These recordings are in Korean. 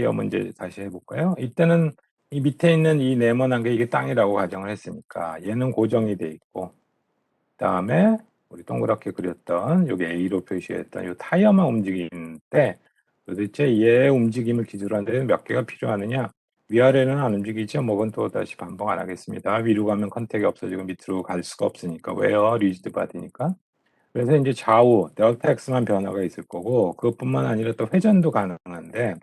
문제 다시 해볼까요? 이때는 이 밑에 있는 이 네모난 게 이게 땅이라고 가정을 했으니까 얘는 고정이 돼 있고, 그다음에 우리 동그랗게 그렸던 여기 A로 표시했던 이 타이어만 움직이는데, 도대체 얘 움직임을 기준으로 한 데는 몇 개가 필요하느냐? 위아래는 안 움직이죠. 뭐건 또 다시 반복 안 하겠습니다. 위로 가면 컨택이 없어지고 밑으로 갈 수가 없으니까. 왜요? 리지드 바디니까. 그래서 이제 좌우 델타 X만 변화가 있을 거고, 그것뿐만 아니라 또 회전도 가능한데,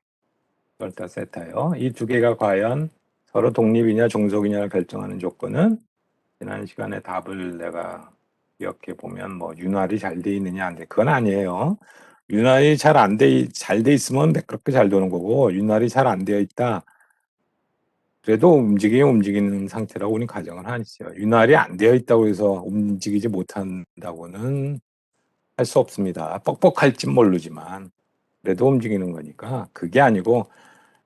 델타 세타요. 이 두 개가 과연 서로 독립이냐 종속이냐를 결정하는 조건은, 지난 시간에 답을 내가 기억해 보면 뭐 윤활이 잘 돼 있느냐 안 돼. 그건 아니에요. 윤활이 잘 돼 있으면 매끄럽게 잘 도는 거고, 윤활이 잘 안 되어 있다. 그래도 움직이는 상태라고 우리 가정을 하죠. 윤활이 안 되어 있다고 해서 움직이지 못한다고는 할 수 없습니다. 뻑뻑할진 모르지만 그래도 움직이는 거니까. 그게 아니고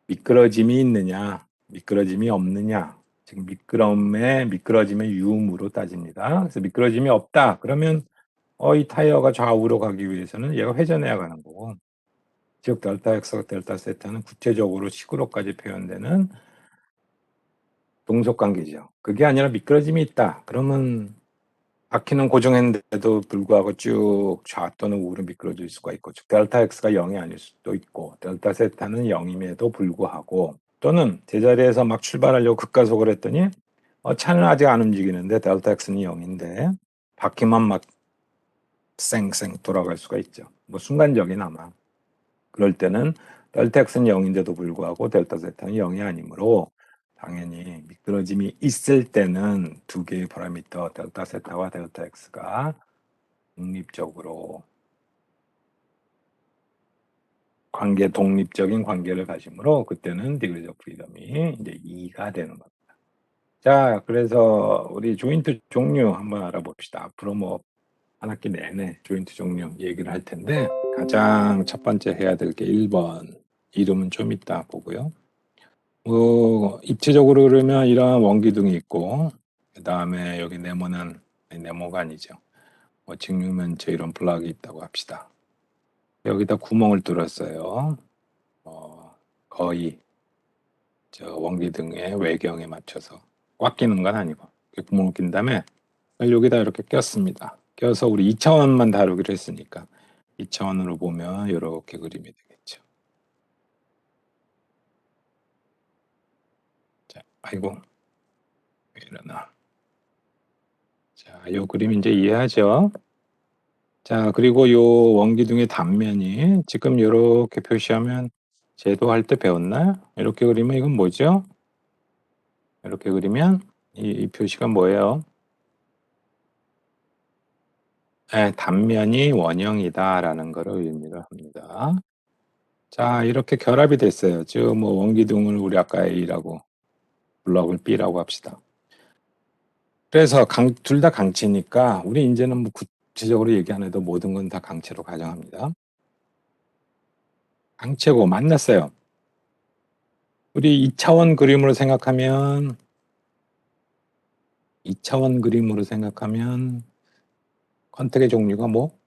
미끄러짐이 있느냐, 미끄러짐이 없느냐. 지금 미끄러짐의 유무로 따집니다. 그래서 미끄러짐이 없다. 그러면 이 타이어가 좌우로 가기 위해서는 얘가 회전해야 가는 거고, 즉 델타 X와 델타 세타는 구체적으로 식으로까지 표현되는 동속 관계죠. 그게 아니라 미끄러짐이 있다. 그러면 바퀴는 고정했는데도 불구하고 쭉 좌 또는 우로 미끄러질 수가 있고, 즉 델타 X가 0이 아닐 수도 있고, 델타 세타는 0임에도 불구하고, 또는 제자리에서 막 출발하려고 급가속을 했더니 차는 아직 안 움직이는데 델타 X는 0인데 바퀴만 막 쌩쌩 돌아갈 수가 있죠. 뭐 순간적이나마. 그럴 때는 델타 X는 0인데도 불구하고 델타 세타는 0이 아니므로, 당연히 미끄러짐이 있을 때는 두 개의 파라미터 델타 세타와 델타 X가 독립적으로 독립적인 관계를 가지므로 그때는 디그리즈 오브 프리덤이 이제 2가 되는 겁니다. 자, 그래서 우리 조인트 종류 한번 알아봅시다. 앞으로 뭐 한 학기 내내 조인트 종류 얘기를 할 텐데, 가장 첫 번째 해야 될 게 1번, 이름은 좀 이따 보고요. 입체적으로 그러면 이러한 원기둥이 있고, 그 다음에 여기 네모가 아니죠. 직육면체 이런 블락이 있다고 합시다. 여기다 구멍을 뚫었어요. 거의 저 원기둥의 외경에 맞춰서 꽉 끼는 건 아니고 구멍을 낀 다음에 여기다 이렇게 꼈습니다. 껴서 우리 2차원만 다루기로 했으니까 2차원으로 보면 이렇게 그림이 되겠죠. 자, 아이고 왜 이러나. 자, 이 그림 이제 이해하죠? 자, 그리고 이 원기둥의 단면이 지금 이렇게 표시하면, 제도할 때 배웠나요? 이렇게 그리면 이건 뭐죠? 이렇게 그리면 이 표시가 뭐예요? 네, 단면이 원형이다라는 것을 의미를 합니다. 자, 이렇게 결합이 됐어요. 즉 뭐 원기둥을 우리 아까 A라고, 블럭을 B라고 합시다. 그래서 둘 다 강체니까 우리 이제는 뭐 구체적으로 얘기 안 해도 모든 건 다 강체로 가정합니다. 강체고 만났어요. 우리 2차원 그림으로 생각하면 2차원 그림으로 생각하면 컨택의 종류가 뭐?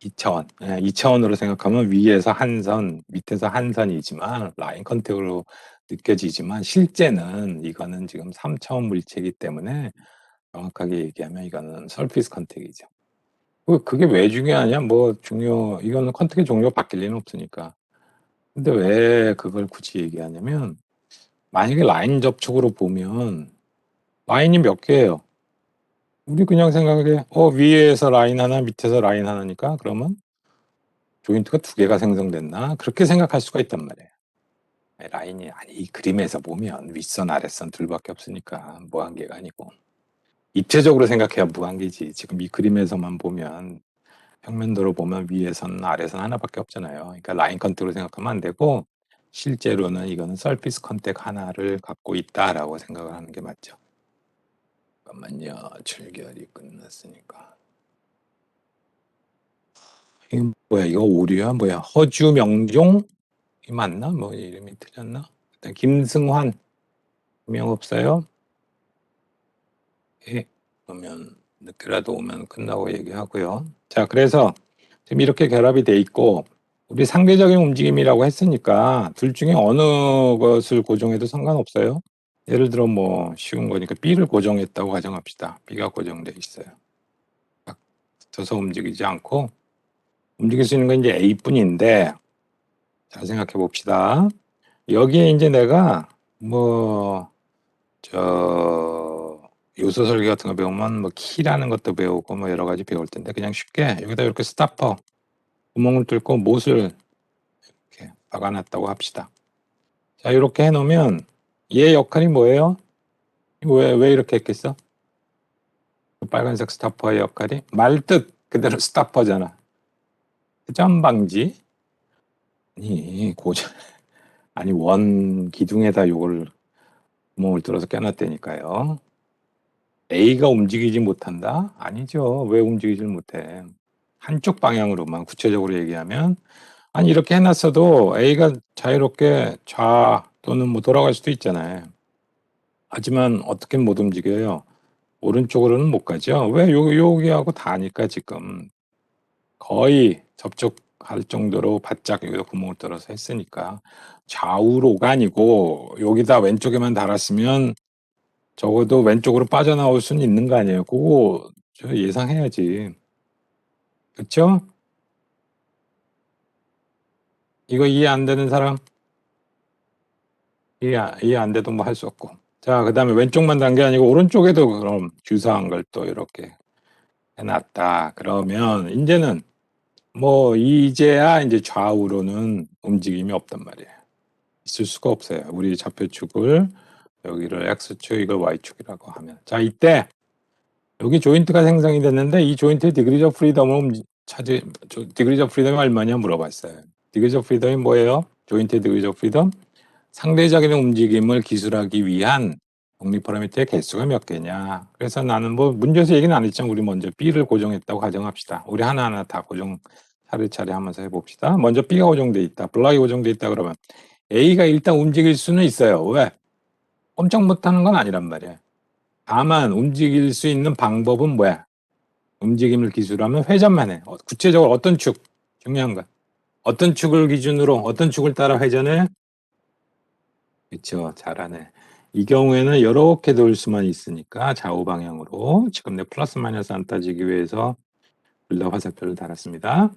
2차원. 2차원으로 생각하면 위에서 한 선, 밑에서 한 선이지만 라인 컨택으로 느껴지지만, 실제는 이거는 지금 3차원 물체이기 때문에 정확하게 얘기하면 이거는 서피스 컨택이죠. 그게 왜 중요하냐? 이거는 컨택의 종류가 바뀔 리는 없으니까. 근데 왜 그걸 굳이 얘기하냐면, 만약에 라인 접촉으로 보면 라인이 몇 개예요? 우리 그냥 생각하기에 위에서 라인 하나, 밑에서 라인 하나니까 그러면 조인트가 두 개가 생성됐나? 그렇게 생각할 수가 있단 말이에요. 라인이, 아니 이 그림에서 보면 윗선 아랫선 둘밖에 없으니까 무한계가 아니고, 입체적으로 생각해야 무한계지. 지금 이 그림에서만 보면, 평면도로 보면 위에선 아래선 하나밖에 없잖아요. 그러니까 라인 컨택으로 생각하면 안 되고, 실제로는 이거는 서피스 컨택 하나를 갖고 있다라고 생각을 하는 게 맞죠. 잠깐만요. 출결이 끝났으니까. 이거 뭐야? 이거 오류야? 뭐야? 허주명종? 이 맞나? 뭐 이름이 틀렸나? 일단 김승환 명 없어요? 예. 그러면 늦게라도 오면 끝나고 얘기하고요. 자, 그래서 지금 이렇게 결합이 돼 있고 우리 상대적인 움직임이라고 했으니까 둘 중에 어느 것을 고정해도 상관없어요. 예를 들어 뭐 쉬운 거니까 B를 고정했다고 가정합시다. B가 고정돼 있어요. 딱 붙어서 움직이지 않고 움직일 수 있는 건 이제 A뿐인데 잘 생각해 봅시다. 여기에 이제 내가 뭐 요소 설계 같은 거 배우면 뭐 키라는 것도 배우고 뭐 여러 가지 배울 텐데 그냥 쉽게 여기다 이렇게 스타퍼 구멍을 뚫고 못을 이렇게 박아놨다고 합시다. 자, 이렇게 해놓으면 얘 역할이 뭐예요? 왜 이렇게 했겠어? 그 빨간색 스타퍼의 역할이 말뜻 그대로 스타퍼잖아. 회전 방지. 아니 원 기둥에다 요걸 구멍을 뚫어서 껴놨다니까요. A가 움직이지 못한다? 아니죠. 왜 움직이질 못해? 한쪽 방향으로만 구체적으로 얘기하면 아니 이렇게 해놨어도 A가 자유롭게 좌 또는 뭐 돌아갈 수도 있잖아요. 하지만 어떻게 못 움직여요? 오른쪽으로는 못 가죠. 왜? 여기하고 다니까 지금 거의 접촉할 정도로 바짝 여기다 구멍을 뚫어서 했으니까 좌우로가 아니고 여기다 왼쪽에만 달았으면 적어도 왼쪽으로 빠져나올 수는 있는 거 아니에요. 그거 저 예상해야지. 그쵸? 이거 이해 안 되는 사람? 이해 안 돼도 뭐 할 수 없고. 자, 그 다음에 왼쪽만 단 게 아니고 오른쪽에도 그럼 유사한 걸 또 이렇게 해놨다. 그러면 이제는 뭐 이제야 이제 좌우로는 움직임이 없단 말이에요. 있을 수가 없어요. 우리 좌표축을 여기를 X축 이걸 Y축이라고 하면 자 이때 여기 조인트가 생성이 됐는데 이 조인트의 디그리즈 오브 프리덤을 디그리즈 오브 프리덤이 얼마냐 물어봤어요. 디그리즈 오브 프리덤이 뭐예요? 조인트의 디그리즈 오브 프리덤 상대적인 움직임을 기술하기 위한 독립 파라미터의 개수가 몇 개냐. 그래서 나는 뭐 문제에서 얘기는 안 했지만 우리 먼저 B를 고정했다고 가정합시다. 우리 하나하나 다 고정 차례차례 하면서 해봅시다. 먼저 B가 고정돼 있다. 블락이 고정돼 있다 그러면 A가 일단 움직일 수는 있어요. 왜? 꼼짝 못하는 건 아니란 말이에요. 다만 움직일 수 있는 방법은 뭐야? 움직임을 기술하면 회전만 해. 구체적으로 어떤 축? 중요한 건. 어떤 축을 기준으로 어떤 축을 따라 회전해? 그렇죠. 잘하네. 이 경우에는 이렇게 돌 수만 있으니까 좌우 방향으로 지금 내 플러스 마이너스 안 따지기 위해서 둘 다 화살표를 달았습니다.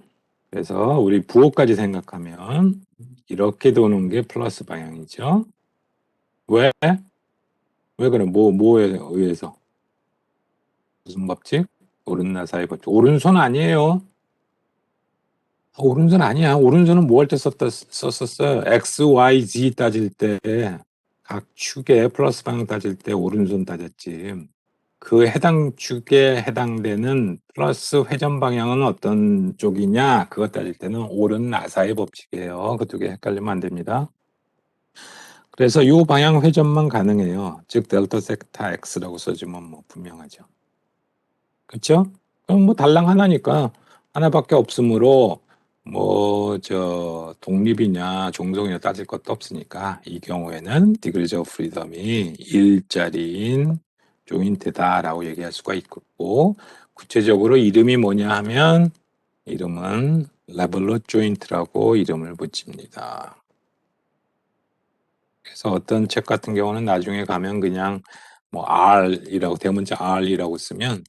그래서 우리 부호까지 생각하면 이렇게 도는 게 플러스 방향이죠. 왜? 왜 그래? 뭐에 의해서? 무슨 법칙? 오른나사의 법칙. 오른손 아니에요. 오른손 아니야. 오른손은 뭐 할 때 썼었어요? X, Y, Z 따질 때 각 축에 플러스 방향 따질 때 오른손 따졌지. 그 해당 축에 해당되는 플러스 회전 방향은 어떤 쪽이냐? 그것 따질 때는 오른나사의 법칙이에요. 그 두 개 헷갈리면 안 됩니다. 그래서 이 방향 회전만 가능해요. 즉 델타 세타 X라고 써주면 뭐 분명하죠. 그렇죠? 그럼 뭐 달랑 하나니까 하나밖에 없으므로 뭐 독립이냐 종속이냐 따질 것도 없으니까 이 경우에는 디그리즈 오브 프리덤이 일자리인 조인트다라고 얘기할 수가 있고 구체적으로 이름이 뭐냐 하면 이름은 레벨러 조인트라고 이름을 붙입니다. 그래서 어떤 책 같은 경우는 나중에 가면 그냥 뭐 R이라고 대문자 R이라고 쓰면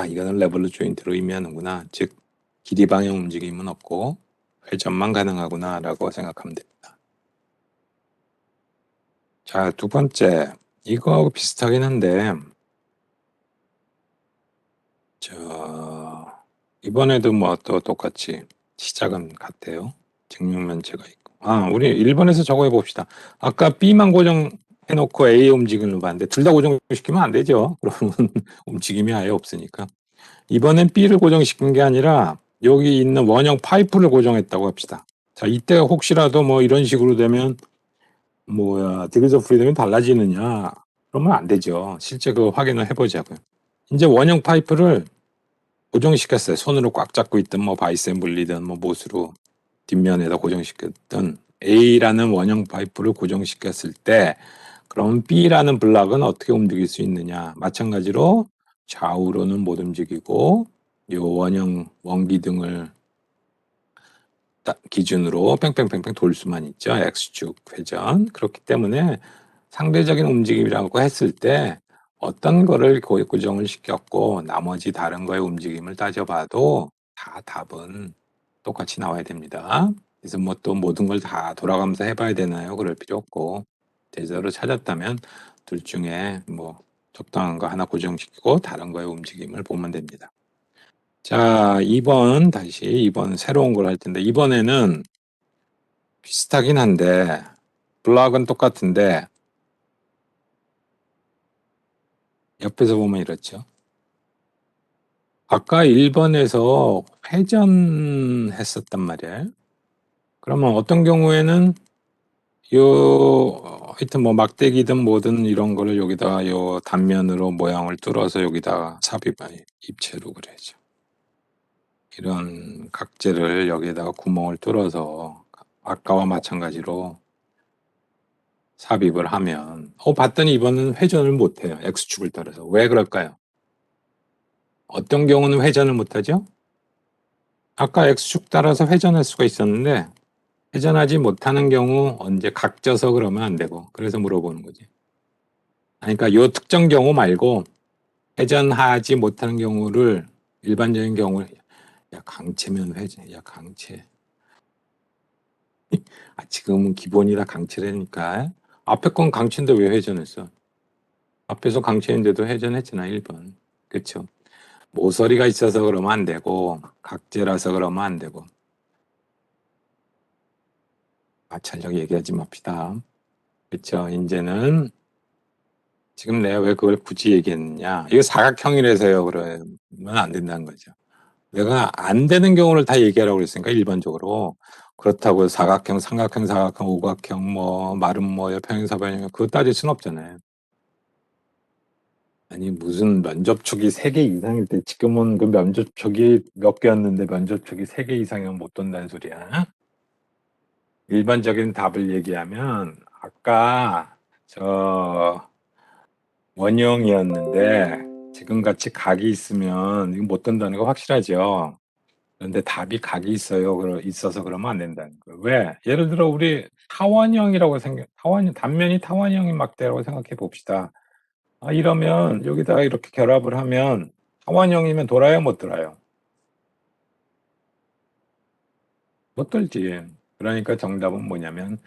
이거는 레벨러 조인트를 의미하는구나. 즉 길이 방향 움직임은 없고 회전만 가능하구나라고 생각하면 됩니다. 자, 두 번째 이거하고 비슷하긴 한데 이번에도 뭐 또 똑같이 시작은 같아요. 직육면체가 있고 우리 1번에서 저거 해봅시다. 아까 B만 고정해놓고 A 움직임을 봤는데 둘 다 고정시키면 안 되죠. 그러면 움직임이 아예 없으니까. 이번엔 B를 고정시킨 게 아니라 여기 있는 원형 파이프를 고정했다고 합시다. 자, 이때 혹시라도 뭐 이런 식으로 되면 디그리즈 오브 프리덤이 달라지느냐? 그러면 안 되죠. 실제 그 확인을 해보자고요. 이제 원형 파이프를 고정시켰어요. 손으로 꽉 잡고 있든 뭐 바이센블리든 뭐 못으로 뒷면에다 고정시켰든 A라는 원형 파이프를 고정시켰을 때 그럼 B라는 블락은 어떻게 움직일 수 있느냐? 마찬가지로 좌우로는 못 움직이고 요 원형 원기둥을 기준으로 뺑뺑뺑뺑 돌 수만 있죠. X축 회전. 그렇기 때문에 상대적인 움직임이라고 했을 때 어떤 거를 고정을 시켰고 나머지 다른 거의 움직임을 따져봐도 다 답은 똑같이 나와야 됩니다. 그래서 뭐 또 모든 걸 다 돌아가면서 해봐야 되나요? 그럴 필요 없고 제대로 찾았다면 둘 중에 뭐 적당한 거 하나 고정시키고 다른 거의 움직임을 보면 됩니다. 자, 2번 새로운 걸 할 텐데 이번에는 비슷하긴 한데 블럭은 똑같은데 옆에서 보면 이렇죠. 아까 1번에서 회전했었단 말이에요. 그러면 어떤 경우에는 하여튼 뭐 막대기든 뭐든 이런 거를 여기다가 요 단면으로 모양을 뚫어서 여기다가 입체로 그래야죠. 이런 각재를 여기에다가 구멍을 뚫어서 아까와 마찬가지로 삽입을 하면 봤더니 이번은 회전을 못해요. X축을 따라서. 왜 그럴까요? 어떤 경우는 회전을 못하죠? 아까 X축 따라서 회전할 수가 있었는데 회전하지 못하는 경우 언제 각져서 그러면 안 되고 그래서 물어보는 거지. 그러니까 이 특정 경우 말고 회전하지 못하는 경우를 일반적인 경우 강체면 회전 강체 지금은 기본이라 강체라니까 앞에 건 강체인데 왜 회전했어? 앞에서 강체인데도 회전했잖아 1번. 그렇죠? 모서리가 있어서 그러면 안 되고 각재라서 그러면 안 되고 마찰력 얘기하지 맙시다. 그렇죠? 이제는 지금 내가 왜 그걸 굳이 얘기했느냐? 이거 사각형이라서요. 그러면 안 된다는 거죠. 내가 안 되는 경우를 다 얘기하라고 그랬으니까 일반적으로 그렇다고 사각형, 삼각형, 사각형, 오각형, 뭐 마름 뭐요, 평행사변형 그거 따질 순 없잖아요. 아니 무슨 면접촉이 3개 이상일 때 지금은 그 면접촉이 몇 개였는데 면접촉이 3개 이상이면 못 돈다는 소리야. 일반적인 답을 얘기하면 아까 저 원형이었는데 지금같이 각이 있으면 이거 못 돈다는 거 확실하죠. 그런데 답이 각이 있어서 그러면 안 된다는 거예요. 왜? 예를 들어 우리 단면이 타원형인 막대라고 생각해 봅시다. 이러면 여기다가 이렇게 결합을 하면 타원형이면 돌아요, 못 돌아요? 못 돌지. 그러니까 정답은 뭐냐면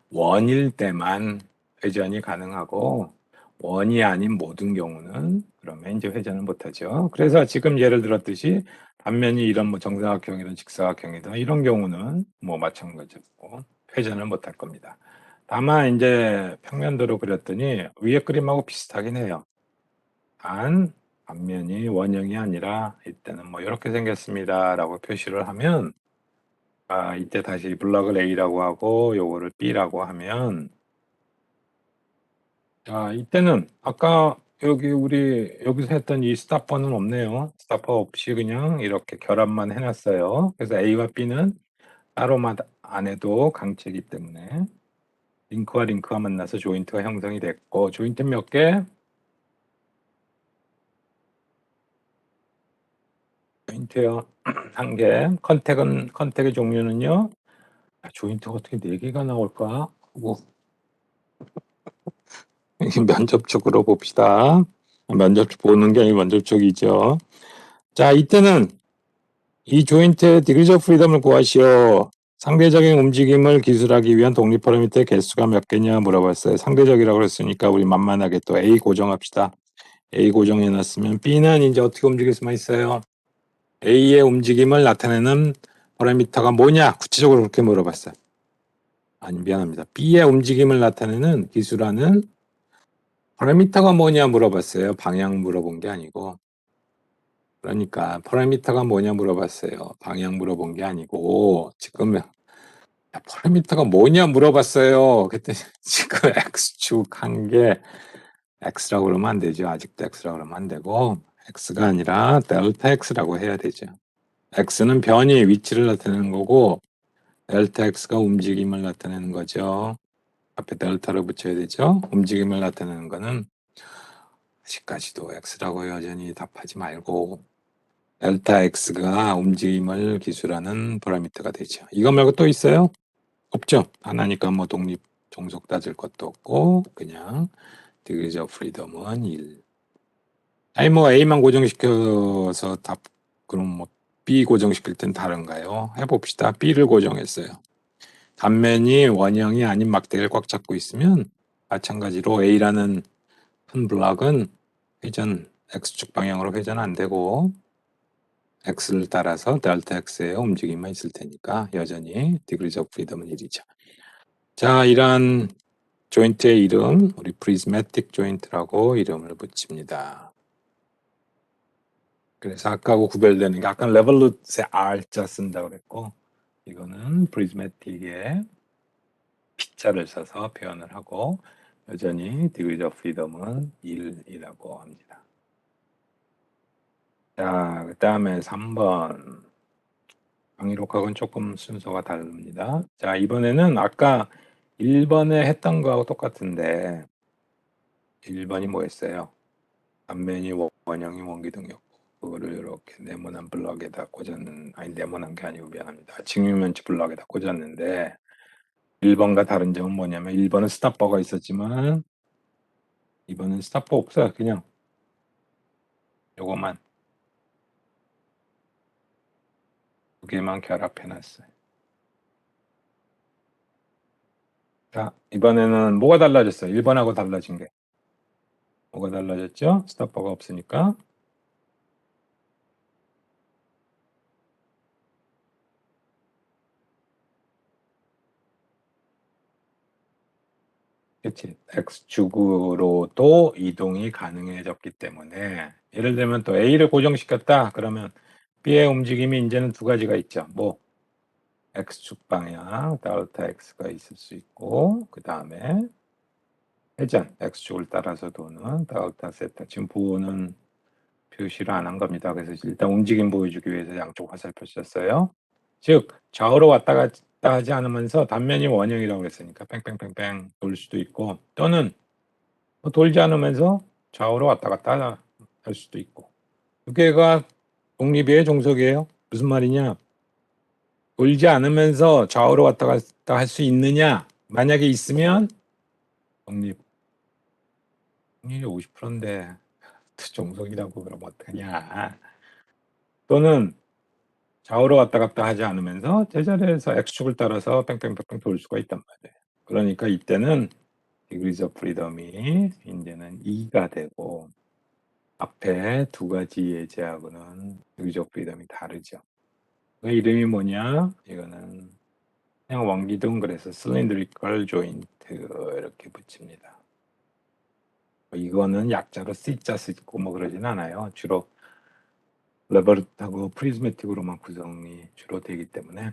원일 때만 회전이 가능하고 원이 아닌 모든 경우는 그러면 이제 회전을 못하죠. 그래서 지금 예를 들었듯이 단면이 이런 뭐 정사각형이든 직사각형이든 이런 경우는 뭐 마찬가지고 회전을 못할 겁니다. 다만 이제 평면도로 그렸더니 위에 그림하고 비슷하긴 해요. 단 앞면이 원형이 아니라 이때는 뭐 이렇게 생겼습니다라고 표시를 하면 이때 다시 블럭을 A라고 하고 요거를 B라고 하면 이때는 아까 우리 여기서 했던 이 스타퍼는 없네요. 스타퍼 없이 그냥 이렇게 결합만 해놨어요. 그래서 A와 B는 따로만 안 해도 강체이기 때문에 링크와 링크가 만나서 조인트가 형성이 됐고 조인트 몇 개? 조인트요. 한 개. 컨택의 종류는요. 조인트가 어떻게 4개가 나올까? 뭐 면접적으로 봅시다. 면접 보는 게 아니고 면접적이죠. 자, 이때는 이 조인트의 디그리즈 오브 프리덤을 구하시오. 상대적인 움직임을 기술하기 위한 독립 파라미터의 개수가 몇 개냐 물어봤어요. 상대적이라고 그랬으니까 우리 만만하게 또 A 고정합시다. A 고정해놨으면 B는 이제 어떻게 움직일 수만 있어요? A의 움직임을 나타내는 파라미터가 뭐냐? 구체적으로 그렇게 물어봤어요. 아니 미안합니다. B의 움직임을 나타내는 기술하는 파라미터가 뭐냐 물어봤어요. 방향 물어본 게 아니고. 그러니까 파라미터가 뭐냐 물어봤어요. 방향 물어본 게 아니고 지금 파라미터가 뭐냐 물어봤어요. 그랬더니 지금 X축 한 게 X라고 그러면 안 되죠. 아직도 X라고 그러면 안 되고 X가 아니라 델타 X라고 해야 되죠. X는 변이 위치를 나타내는 거고 델타 X가 움직임을 나타내는 거죠. 앞에 델타를 붙여야 되죠. 움직임을 나타내는 거는 아직까지도 X라고 여전히 답하지 말고 델타 X가 움직임을 기술하는 파라미터가 되죠. 이거 말고 또 있어요? 없죠. 하나니까 뭐 독립 종속 따질 것도 없고 그냥 degrees of freedom은 1. 아니 뭐 A만 고정시켜서 답 그럼 뭐 B 고정시킬 땐 다른가요? 해봅시다. B를 고정했어요. 단면이 원형이 아닌 막대기를 꽉 잡고 있으면 마찬가지로 A라는 큰 블럭은 회전 X축 방향으로 회전 안 되고 X를 따라서 델타 X의 움직임만 있을 테니까 여전히 degrees of freedom은 1이죠. 자, 이러한 조인트의 이름 우리 prismatic joint라고 이름을 붙입니다. 그래서 아까하고 구별되는 게 아까 레볼루트의 R자 쓴다고 그랬고 이거는 prismatic의 P자를 써서 표현을 하고 여전히 degrees of freedom은 1이라고 합니다. 자, 그 다음에 3번 강의록하고는 조금 순서가 다릅니다. 자, 이번에는 아까 1번에 했던 거하고 똑같은데 1번이 뭐였어요? 단면이 원형이 원기둥이었고 그거를 이렇게 네모난 블럭에다 꽂았는 아니 네모난 게 아니고 미안합니다. 직육면체 블럭에다 꽂았는데 1번과 다른 점은 뭐냐면 1번은 스탑버가 있었지만 2번은 스탑버 없어요. 그냥 요거만 두 개만 결합해놨어요. 자, 이번에는 뭐가 달라졌어요? 1번하고 달라진 게 뭐가 달라졌죠? 스탑버가 없으니까 그치. X축으로도 이동이 가능해졌기 때문에 예를 들면 또 A를 고정시켰다 그러면 B의 움직임이 이제는 두 가지가 있죠. 뭐 X축 방향 델타 X가 있을 수 있고 그 다음에 회전 X축을 따라서 도는 델타 세타. 지금 부호는 표시를 안 한 겁니다. 그래서 일단 움직임 보여주기 위해서 양쪽 화살표 썼어요. 즉 좌우로 왔다 갔다 하지 않으면서 단면이 원형이라고 했으니까 뺑뺑뺑뺑 돌 수도 있고 또는 돌지 않으면서 좌우로 왔다 갔다 할 수도 있고 두 개가 독립이에요, 종속이에요? 무슨 말이냐? 돌지 않으면서 좌우로 왔다 갔다 할 수 있느냐? 만약에 있으면 독립. 확률이 50%인데 종속이라고 그러면 어떡하냐? 또는 좌우로 왔다 갔다 하지 않으면서 제자리에서 X축을 따라서 뺑뺑뺑뺑 돌 수가 있단 말이에요. 그러니까 이때는 degrees of freedom이 이제는 2가 되고 앞에 두 가지 예제하고는 degrees of freedom이 다르죠. 그 이름이 뭐냐? 이거는 그냥 원기둥 그래서 cylindrical joint 이렇게 붙입니다. 이거는 약자로 C자 쓰고 뭐 그러진 않아요. 주로 레버리트하고 프리즈매틱으로만 구성이 주로 되기 때문에.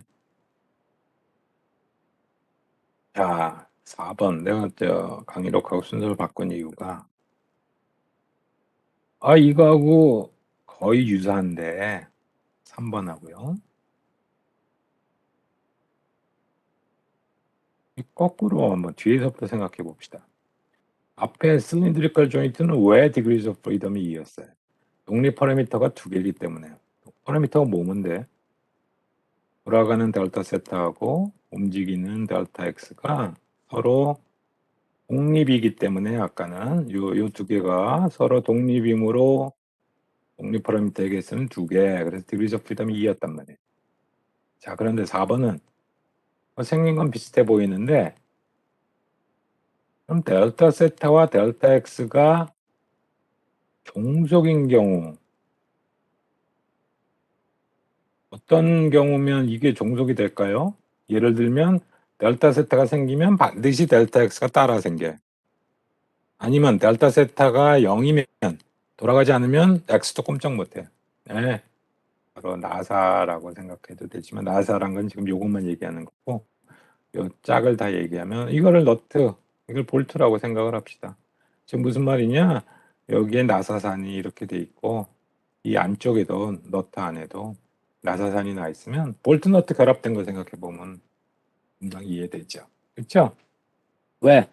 자, 4번 내가 강의록하고 순서를 바꾼 이유가 이거하고 거의 유사한데 3번하고요. 거꾸로 한번 뒤에서부터 생각해 봅시다. 앞에 cylindrical joint는 왜 degrees of freedom이 2였어요? 독립 파라미터가 두 개이기 때문에. 파라미터가 뭐는데? 돌아가는 델타 세타하고 움직이는 델타 X가 서로 독립이기 때문에 아까는 요 두 개가 서로 독립이므로 독립 파라미터에게 쓰는 두 개. 그래서 degrees of freedom이 2였단 말이에요. 자, 그런데 4번은 생긴 건 비슷해 보이는데 그럼 델타 세타와 델타 X가 종속인 경우 어떤 경우면 이게 종속이 될까요? 예를 들면 델타 세타가 생기면 반드시 델타 X가 따라 생겨요. 아니면 델타 세타가 0이면 돌아가지 않으면 X도 꼼짝 못해요. 네, 바로 나사라고 생각해도 되지만 나사란 건 지금 요것만 얘기하는 거고 요 짝을 다 얘기하면 이거를 너트, 이걸 볼트라고 생각을 합시다. 지금 무슨 말이냐? 여기에 나사산이 이렇게 돼 있고 이 안쪽에도 너트 안에도 나사산이 나 있으면 볼트 너트 결합된 거 생각해 보면 금방 이해되죠. 그렇죠? 왜?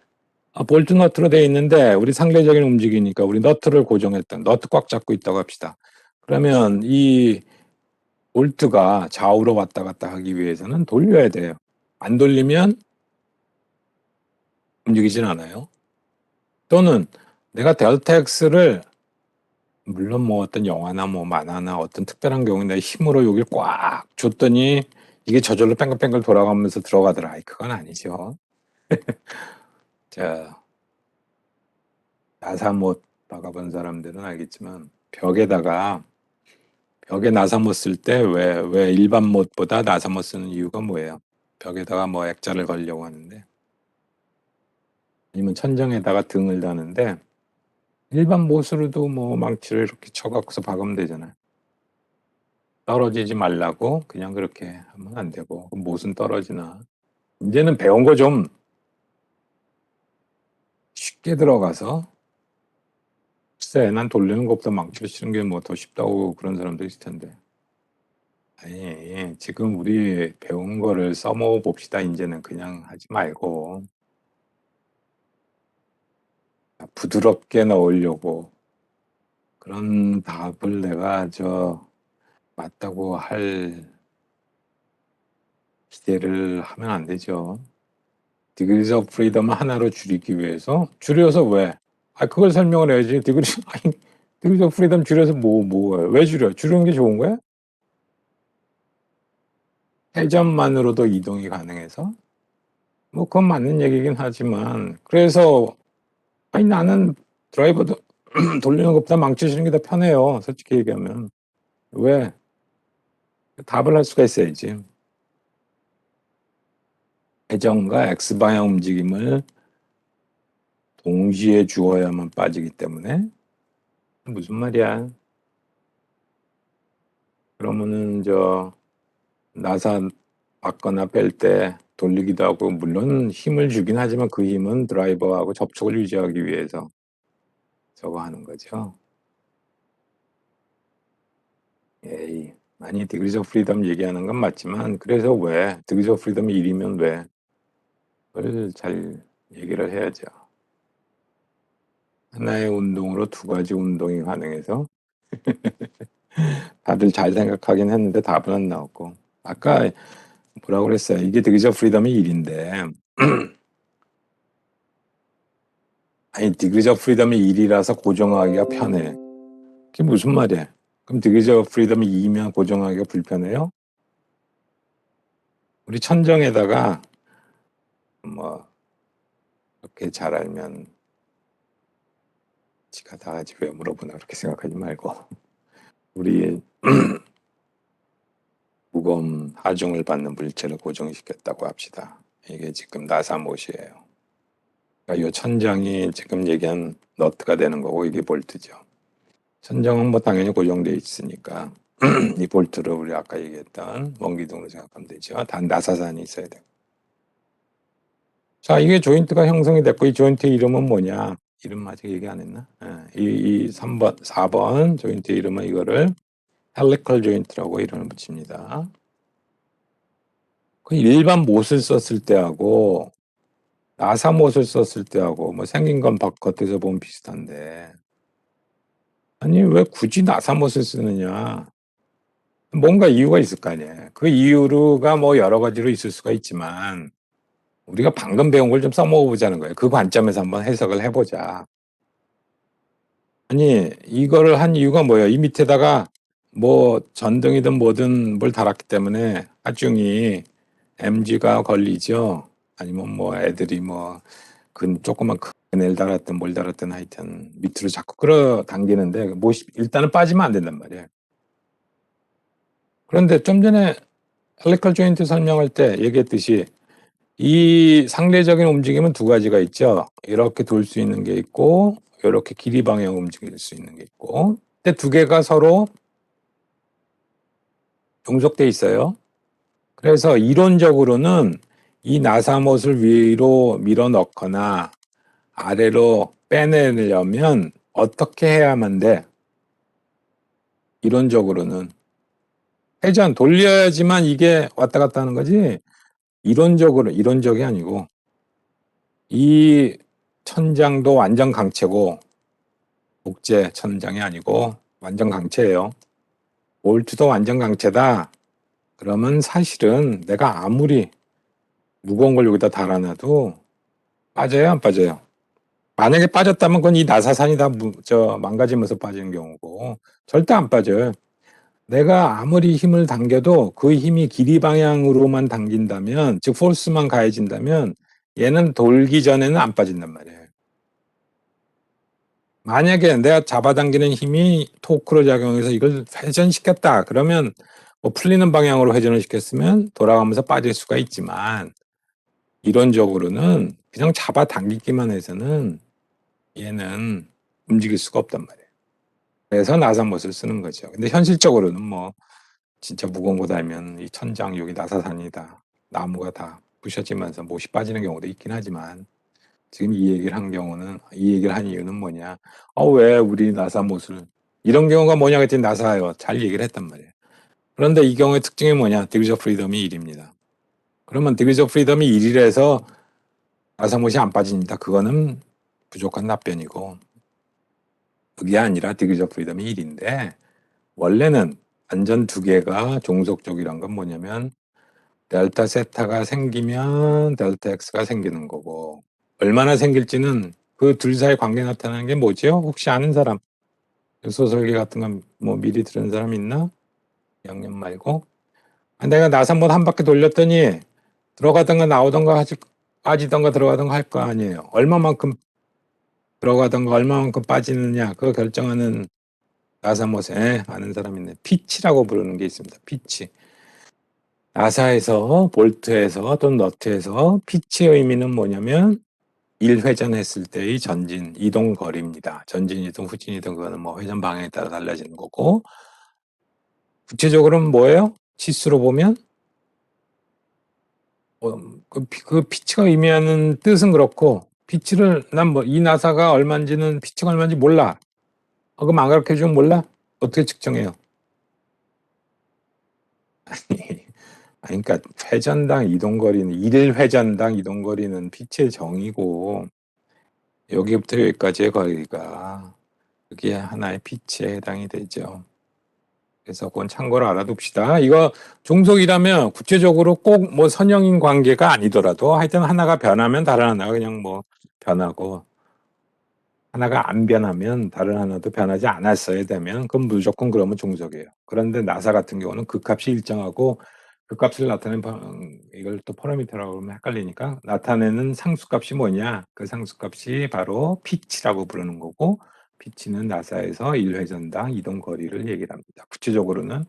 볼트 너트로 돼 있는데 우리 상대적인 움직이니까 우리 너트를 고정했던 너트 꽉 잡고 있다고 합시다. 그러면 이 볼트가 좌우로 왔다 갔다 하기 위해서는 돌려야 돼요. 안 돌리면 움직이진 않아요. 또는 내가 델타 X를 물론 뭐 어떤 영화나 뭐 만화나 어떤 특별한 경우에 내 힘으로 여기를 꽉 줬더니 이게 저절로 뺑글뺑글 돌아가면서 들어가더라. 그건 아니죠. 자, 나사 못 박아본 사람들은 알겠지만 벽에 나사 못 쓸 때 왜 일반 못보다 나사 못 쓰는 이유가 뭐예요? 벽에다가 뭐 액자를 걸려고 하는데 아니면 천정에다가 등을 다는데 일반 못으로도 뭐 망치를 이렇게 쳐갖고서 박으면 되잖아요. 떨어지지 말라고 그냥 그렇게 하면 안 되고 그럼 못은 떨어지나. 이제는 배운 거 좀 쉽게 들어가서 글쎄 난 돌리는 것보다 망치를 치는 게 뭐 더 쉽다고 그런 사람도 있을 텐데. 아니 지금 우리 배운 거를 써먹어 봅시다. 이제는 그냥 하지 말고 부드럽게 넣으려고 그런 답을 내가 맞다고 할 기대를 하면 안 되죠. Degrees of Freedom을 하나로 줄이기 위해서 줄여서 왜? 그걸 설명을 해야지. Degrees of Freedom 줄여서 왜 줄여? 줄이는 게 좋은 거야? 회전만으로도 이동이 가능해서? 뭐 그건 맞는 얘기긴 하지만 그래서 나는 드라이버도 돌리는 것보다 망치 치는 게 더 편해요. 솔직히 얘기하면. 왜? 답을 할 수가 있어야지. 회전과 X방향 움직임을 동시에 주어야만 빠지기 때문에 무슨 말이야? 그러면은 나사 받거나 뺄 때 돌리기도 하고 물론 힘을 주긴 하지만 그 힘은 드라이버하고 접촉을 유지하기 위해서 저거 하는 거죠. 에이, 아니 디그리즈 오브 프리덤 얘기하는 건 맞지만 그래서 왜 디그리즈 오브 프리덤이 1이면 왜? 그걸 잘 얘기를 해야죠. 하나의 운동으로 두 가지 운동이 가능해서 다들 잘 생각하긴 했는데 답은 안 나왔고 아까 뭐라고 그랬어요? 이게 디그리즈 오브 프리덤이 1인데 아니 디그리즈 오브 프리덤이 1이라서 고정하기가 편해. 그게 무슨 말이야? 그럼 디그리즈 오브 프리덤이 2면 고정하기가 불편해요? 우리 천정에다가 뭐 그렇게 잘 알면 지가 다 하지 왜 물어보나 그렇게 생각하지 말고 우리 무거운 하중을 받는 물체를 고정시켰다고 합시다. 이게 지금 나사못이에요. 그러니까 이 천장이 지금 얘기한 너트가 되는 거고 이게 볼트죠. 천장은 뭐 당연히 고정되어 있으니까 이 볼트를 우리 아까 얘기했던 원기둥으로 생각하면 되죠. 단 나사산이 있어야 돼요. 자, 이게 조인트가 형성이 됐고 이 조인트 이름은 뭐냐? 이름 아직 얘기 안 했나? 이 3번, 4번 조인트 이름은 이거를 헬리컬 조인트라고 이름을 붙입니다. 그 일반 못을 썼을 때하고 나사 못을 썼을 때하고 뭐 생긴 건 겉에서 보면 비슷한데 아니 왜 굳이 나사 못을 쓰느냐? 뭔가 이유가 있을 거 아니에요. 그 이유가 뭐 여러 가지로 있을 수가 있지만 우리가 방금 배운 걸 좀 써먹어 보자는 거예요. 그 관점에서 한번 해석을 해보자. 아니 이거를 한 이유가 뭐예요? 이 밑에다가 뭐 전등이든 뭐든 뭘 달았기 때문에 하중이 MG가 걸리죠. 아니면 뭐 애들이 뭐 조그만 그네를 달았든 뭘 달았든 하여튼 밑으로 자꾸 끌어당기는데 못이 일단은 빠지면 안 된단 말이에요. 그런데 좀 전에 헬리컬 조인트 설명할 때 얘기했듯이 이 상대적인 움직임은 두 가지가 있죠. 이렇게 돌 수 있는 게 있고 이렇게 길이 방향 움직일 수 있는 게 있고 근데 두 개가 서로 종속돼 있어요. 그래서 이론적으로는 이 나사못을 위로 밀어 넣거나 아래로 빼내려면 어떻게 해야만 돼? 이론적으로는 회전 돌려야지만 이게 왔다 갔다 하는 거지. 이론적이 아니고 이 천장도 완전 강체고 목재 천장이 아니고 완전 강체예요. 볼트도 완전 강체다. 그러면 사실은 내가 아무리 무거운 걸 여기다 달아놔도 빠져요, 안 빠져요? 만약에 빠졌다면 그건 이 나사산이 다 망가지면서 빠지는 경우고 절대 안 빠져요. 내가 아무리 힘을 당겨도 그 힘이 길이 방향으로만 당긴다면, 즉 포스만 가해진다면 얘는 돌기 전에는 안 빠진단 말이에요. 만약에 내가 잡아당기는 힘이 토크로 작용해서 이걸 회전시켰다 그러면 뭐 풀리는 방향으로 회전을 시켰으면 돌아가면서 빠질 수가 있지만, 이론적으로는 그냥 잡아당기기만 해서는 얘는 움직일 수가 없단 말이에요. 그래서 나사못을 쓰는 거죠. 근데 현실적으로는 뭐 진짜 무거운 거 달면 이 천장 여기 나사산이다, 나무가 다 부셔지면서 못이 빠지는 경우도 있긴 하지만, 지금 이 얘기를 한 이유는 뭐냐, 왜 우리 나사못을, 이런 경우가 뭐냐 그랬더니 나사요, 잘 얘기를 했단 말이에요. 그런데 이 경우의 특징이 뭐냐, 디그리 오브 프리덤이 1입니다. 그러면 디그리 오브 프리덤이 1이라서 나사못이 안 빠집니다. 그거는 부족한 답변이고, 그게 아니라 디그리 오브 프리덤이 1인데 원래는 완전 두 개가 종속적이란 건 뭐냐면 델타 세타가 생기면 델타 X가 생기는 거고, 얼마나 생길지는 그 둘 사이 관계 나타나는 게 뭐죠? 혹시 아는 사람? 소설계 같은 건 뭐 미리 들은 사람 있나? 양념 말고. 내가 나사 한번 한 바퀴 돌렸더니 들어가던가 나오던가 빠지던가 들어가던가 할 거 아니에요. 얼마만큼 들어가던가 얼마만큼 빠지느냐 그거 결정하는 나사못에 아는 사람 있네. 피치라고 부르는 게 있습니다. 피치. 나사에서 볼트에서 또는 너트에서 피치의 의미는 뭐냐면 1회전했을 때의 전진 이동 거리입니다. 전진이든 후진이든 그거는 뭐 회전 방향에 따라 달라지는 거고, 구체적으로는 뭐예요? 치수로 보면 그 피치가 의미하는 뜻은 그렇고, 피치를 난 뭐 이 나사가 얼마인지는 피치가 얼마인지 몰라. 그럼 안 가르쳐 주면 몰라? 어떻게 측정해요? 아니, 그러니까 회전당 이동거리는 1회전당 이동거리는 피치의 정의고, 여기부터 여기까지의 거리가 그게 하나의 피치에 해당이 되죠. 그래서 그건 참고로 알아둡시다. 이거 종속이라면 구체적으로 꼭 뭐 선형인 관계가 아니더라도 하여튼 하나가 변하면 다른 하나가 그냥 뭐 변하고, 하나가 안 변하면 다른 하나도 변하지 않았어야 되면 그건 무조건 그러면 종속이에요. 그런데 나사 같은 경우는 그 값이 일정하고 그 값을 나타내는 이걸 또 파라미터라고 그러면 헷갈리니까 나타내는 상수값이 뭐냐, 그 상수값이 바로 피치라고 부르는 거고, 피치는 나사에서 1회전당 이동 거리를 얘기를 합니다. 구체적으로는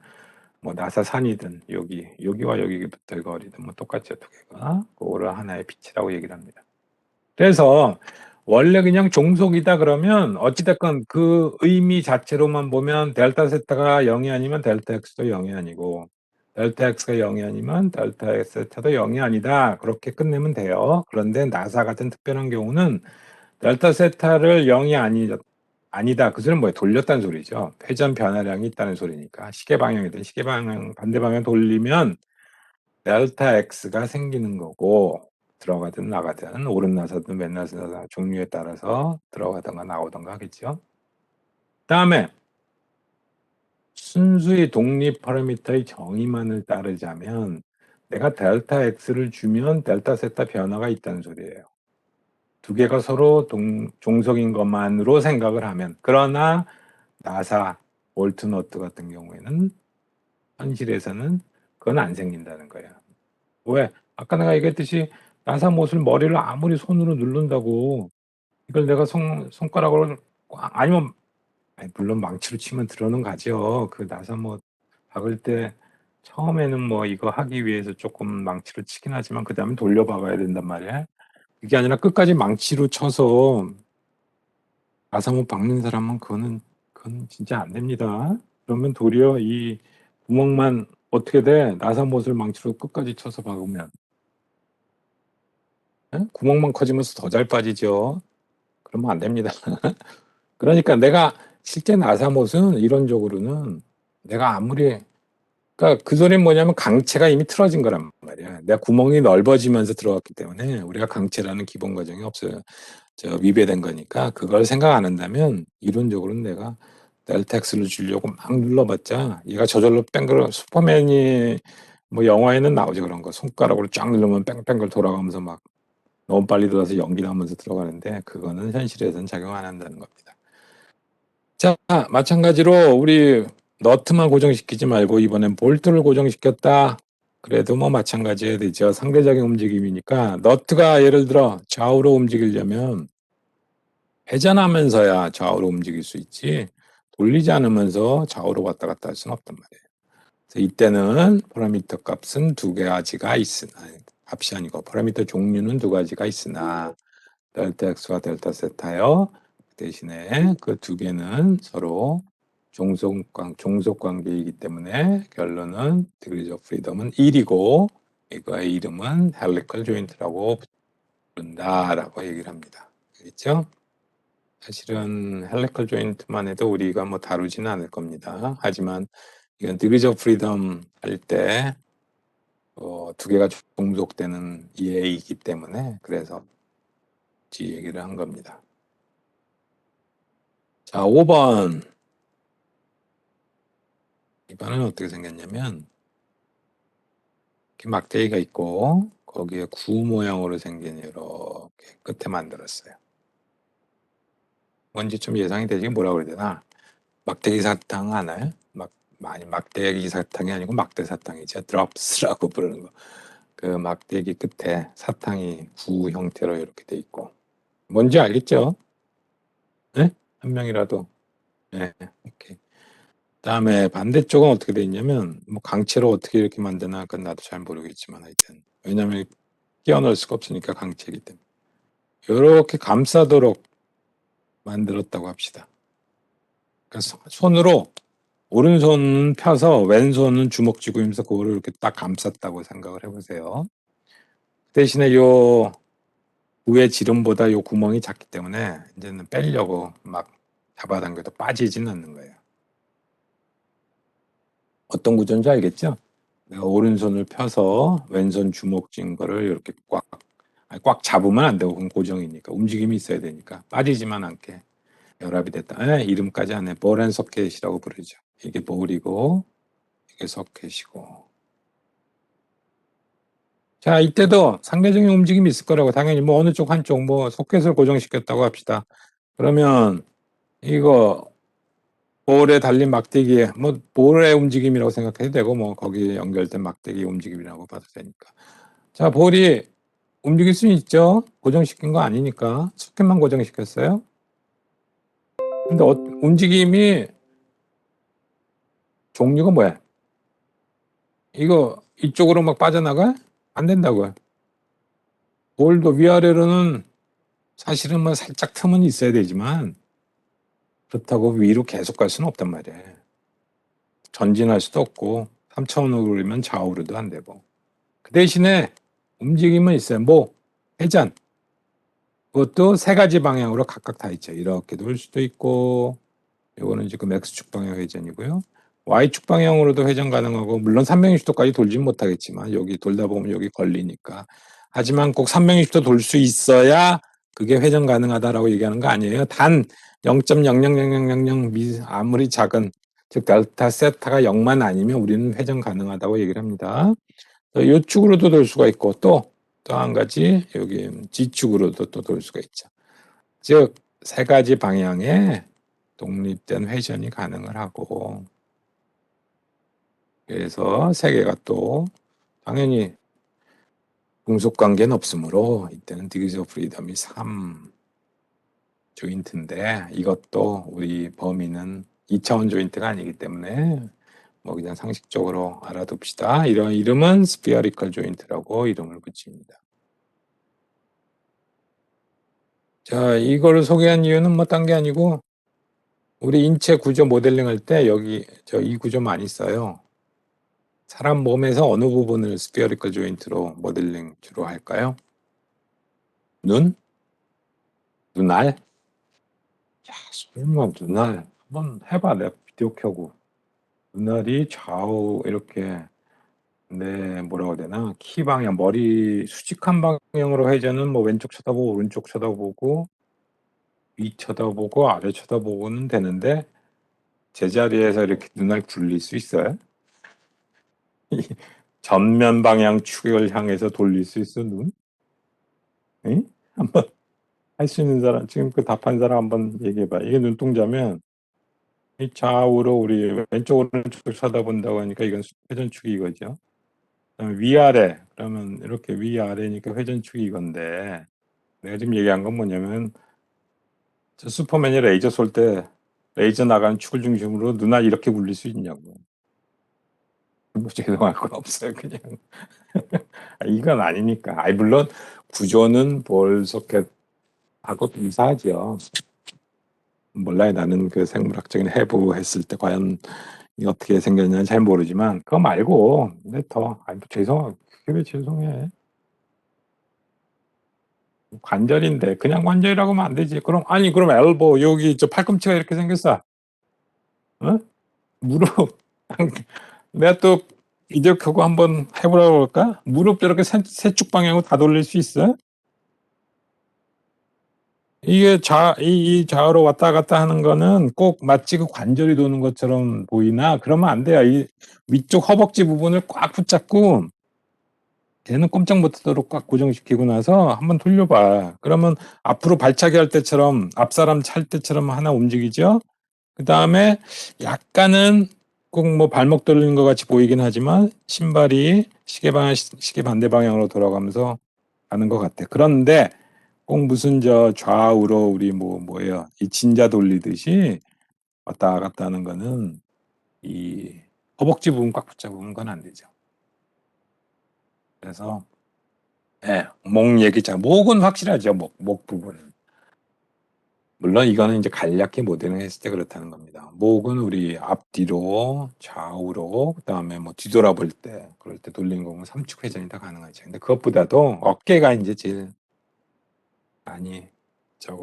뭐 나사산이든 여기와 여기부터의 거리든 뭐 똑같죠, 두 개가. 그거를 하나의 피치라고 얘기를 합니다. 그래서 원래 그냥 종속이다 그러면 어찌됐건 그 의미 자체로만 보면 델타 세타가 0이 아니면 델타 X도 0이 아니고, 델타 X가 0이 아니면 델타 세타도 0이 아니다, 그렇게 끝내면 돼요. 그런데 나사 같은 특별한 경우는 델타 세타를 0이 아니다, 그 소리는 뭐예요? 돌렸다는 소리죠. 회전 변화량이 있다는 소리니까. 시계 방향이든 시계 방향 반대 방향 돌리면 델타 X가 생기는 거고, 들어가든 나가든 오른 나사든 왼 나사 종류에 따라서 들어가든가 나오든가 하겠죠. 다음에 순수히 독립 파라미터의 정의만을 따르자면 내가 델타 X를 주면 델타 세타 변화가 있다는 소리예요. 두 개가 서로 종속인 것만으로 생각을 하면. 그러나 나사, 볼트너트 같은 경우에는 현실에서는 그건 안 생긴다는 거예요. 왜? 아까 내가 얘기했듯이 나사못을 머리를 아무리 손으로 누른다고 이걸 내가 손가락으로 아니면, 물론 망치로 치면 들어는 가죠. 그 나사못 박을 때 처음에는 뭐 이거 하기 위해서 조금 망치로 치긴 하지만 그 다음에 돌려 박아야 된단 말이야. 그게 아니라 끝까지 망치로 쳐서 나사못 박는 사람은 그건 진짜 안 됩니다. 그러면 도리어 이 구멍만 어떻게 돼? 나사못을 망치로 끝까지 쳐서 박으면 구멍만 커지면서 더 잘 빠지죠. 그러면 안 됩니다. 그러니까 내가 실제 나사못은 이론적으로는 내가 아무리, 그러니까 그 소리는 뭐냐면 강체가 이미 틀어진 거란 말이야. 내가 구멍이 넓어지면서 들어갔기 때문에 우리가 강체라는 기본 과정이 없어요. 위배된 거니까 그걸 생각 안 한다면 이론적으로는 내가 델타 X를 주려고 막 눌러봤자 얘가 저절로 뺑글 슈퍼맨이 뭐 영화에는 나오죠 그런 거. 손가락으로 쫙 누르면 뺑뺑글 돌아가면서 막 너무 빨리 들어가서 연기 나면서 들어가는데 그거는 현실에서는 작용 안 한다는 겁니다. 자, 마찬가지로 우리 너트만 고정시키지 말고 이번엔 볼트를 고정시켰다. 그래도 뭐 마찬가지여야 되죠. 상대적인 움직임이니까 너트가 예를 들어 좌우로 움직이려면 회전하면서야 좌우로 움직일 수 있지 돌리지 않으면서 좌우로 왔다 갔다 할 수는 없단 말이에요. 그래서 이때는 파라미터 값은 두 가지가 있으나 값이 아니고 파라미터 종류는 두 가지가 있으나 델타 X와 델타 세타요. 대신에 그 두 개는 서로 종속 관계이기 때문에 결론은 degrees of freedom은 1이고 이거의 이름은 헬리컬 조인트라고 부른다라고 얘기를 합니다. 알겠죠? 사실은 헬리컬 조인트만 해도 우리가 뭐 다루지는 않을 겁니다. 하지만 이건 degrees of freedom 할 때 두 개가 종속되는 예이기 때문에 그래서 이 얘기를 한 겁니다. 자, 5번. 이번에는 어떻게 생겼냐면 이렇게 막대기가 있고 거기에 구 모양으로 생긴 이렇게 끝에 만들었어요. 뭔지 좀 예상이 되지 뭐라 그래야 되나? 막대기 사탕 하나요? 막대기 사탕이 아니고 막대 사탕이죠. 드롭스라고 부르는 거. 그 막대기 끝에 사탕이 구 형태로 이렇게 돼 있고 뭔지 알겠죠? 네? 한 명이라도. 네, 오케이. 그다음에 반대쪽은 어떻게 돼 있냐면 뭐 강체로 어떻게 이렇게 만드나 그건 나도 잘 모르겠지만 하여튼 왜냐면 끼워 넣을 수가 없으니까 강체이기 때문에 이렇게 감싸도록 만들었다고 합시다. 그러니까 손으로 오른손은 펴서 왼손은 주먹 쥐고 있면서 그거를 이렇게 딱 감쌌다고 생각을 해보세요. 대신에 요 위에 지름보다 요 구멍이 작기 때문에 이제는 빼려고 막 잡아당겨도 빠지진 않는 거예요. 어떤 구조인지 알겠죠? 내가 오른손을 펴서 왼손 주먹 쥔 거를 이렇게 꽉 잡으면 안 되고 그건 고정이니까 움직임이 있어야 되니까 빠지지만 않게 결합이 됐다. 이름까지 안 해. 볼 앤 서킷이라고 부르죠. 이게 볼이고 이게 서킷이고. 자, 이때도 상대적인 움직임이 있을 거라고 당연히 뭐 어느 쪽 한쪽 뭐 서킷을 고정시켰다고 합시다. 그러면 이거 볼에 달린 막대기에 뭐 볼의 움직임이라고 생각해도 되고 뭐 거기에 연결된 막대기 움직임이라고 봐도 되니까. 자, 볼이 움직일 수는 있죠. 고정시킨 거 아니니까 소켓만 고정시켰어요. 근데 움직임이 종류가 뭐야? 이거 이쪽으로 막 빠져나가? 안 된다고요. 볼도 위아래로는 사실은 뭐 살짝 틈은 있어야 되지만 그렇다고 위로 계속 갈 수는 없단 말이에요. 전진할 수도 없고 3차원으로 그리면 좌우로도 안 되고 그 대신에 움직임은 있어요. 뭐 회전 그것도 세 가지 방향으로 각각 다 있죠. 이렇게 돌 수도 있고 요거는 지금 X축 방향 회전이고요. Y축 방향으로도 회전 가능하고 물론 360도까지 돌진 못하겠지만 여기 돌다 보면 여기 걸리니까 하지만 꼭 360도 돌 수 있어야 그게 회전 가능하다라고 얘기하는 거 아니에요. 단 0.00000 아무리 작은 즉 델타 세타가 0만 아니면 우리는 회전 가능하다고 얘기를 합니다. 이쪽으로도 돌 수가 있고 또 한 가지 여기 G축으로도 또 돌 수가 있죠. 즉 세 가지 방향에 독립된 회전이 가능을 하고 그래서 세 개가 또 당연히 공속관계는 없으므로 이때는 디그리즈 오브 프리덤이 3 조인트인데 이것도 우리 범위는 2차원 조인트가 아니기 때문에 뭐 그냥 상식적으로 알아둡시다. 이런 이름은 스피어리컬 조인트라고 이름을 붙입니다. 자, 이거를 소개한 이유는 뭐 딴 게 아니고 우리 인체 구조 모델링 할 때 여기 이 구조 많이 써요. 사람 몸에서 어느 부분을 스피어리컬 조인트로 모델링 주로 할까요? 눈? 눈알? 야, 설마 눈알 한번 해봐. 내가 비디오 켜고 눈알이 좌우 이렇게 뭐라고 해야 되나 키 방향 머리 수직한 방향으로 회전은 뭐 왼쪽 쳐다보고 오른쪽 쳐다보고 위 쳐다보고 아래 쳐다보고는 되는데 제자리에서 이렇게 눈알 굴릴 수 있어요? 전면 방향 축을 향해서 돌릴 수 있어, 눈? 응? 한번 할 수 있는 사람, 지금 그 답한 사람 한번 얘기해봐. 이게 눈동자면, 이 좌우로 우리 왼쪽 오른쪽 쳐다본다고 하니까 이건 회전축이 이거죠. 그다음에 위아래, 그러면 이렇게 위아래니까 회전축이 이건데, 내가 지금 얘기한 건 뭐냐면, 저 슈퍼맨이 레이저 쏠 때 레이저 나가는 축을 중심으로 눈알 이렇게 굴릴 수 있냐고. 뭐 죄송할 건 없어요, 그냥. 이건 아니니까. 아이, 물론 구조는 볼 소켓하고 유사하죠. 몰라요. 나는 그 생물학적인 해부 했을 때 과연 이게 어떻게 생겼냐는 잘 모르지만, 그거 말고, 근데 그게 왜 죄송해. 관절인데, 그냥 관절이라고 하면 안 되지. 그럼 엘보, 여기 저 팔꿈치가 이렇게 생겼어. 어? 무릎. 내가 또 이제 그거 한번 해보라고 할까? 무릎 이렇게 세축 방향으로 다 돌릴 수 있어? 이게 이 좌우로 왔다 갔다 하는 거는 꼭 마치 그 관절이 도는 것처럼 보이나? 그러면 안 돼요. 이 위쪽 허벅지 부분을 꽉 붙잡고 걔는 꼼짝 못하도록 꽉 고정시키고 나서 한번 돌려봐. 그러면 앞으로 발차기 할 때처럼, 앞사람 찰 때처럼 하나 움직이죠? 그 다음에 약간은 꼭 뭐 발목 돌리는 것 같이 보이긴 하지만 신발이 시계 반대 방향으로 돌아가면서 가는 것 같아. 그런데 꼭 무슨 저 좌우로 우리 뭐예요? 이 진자 돌리듯이 왔다 갔다 하는 거는 이 허벅지 부분 꽉 붙잡으면 건 안 되죠. 그래서 목 얘기자. 목은 확실하죠. 목 부분은. 물론 이거는 이제 간략히 모델링 했을 때 그렇다는 겁니다. 목은 우리 앞뒤로 좌우로 그다음에 뭐 뒤돌아볼 때 그럴 때 돌리는 거면 삼축 회전이 다 가능하죠. 근데 그것보다도 어깨가 이제 제일 많이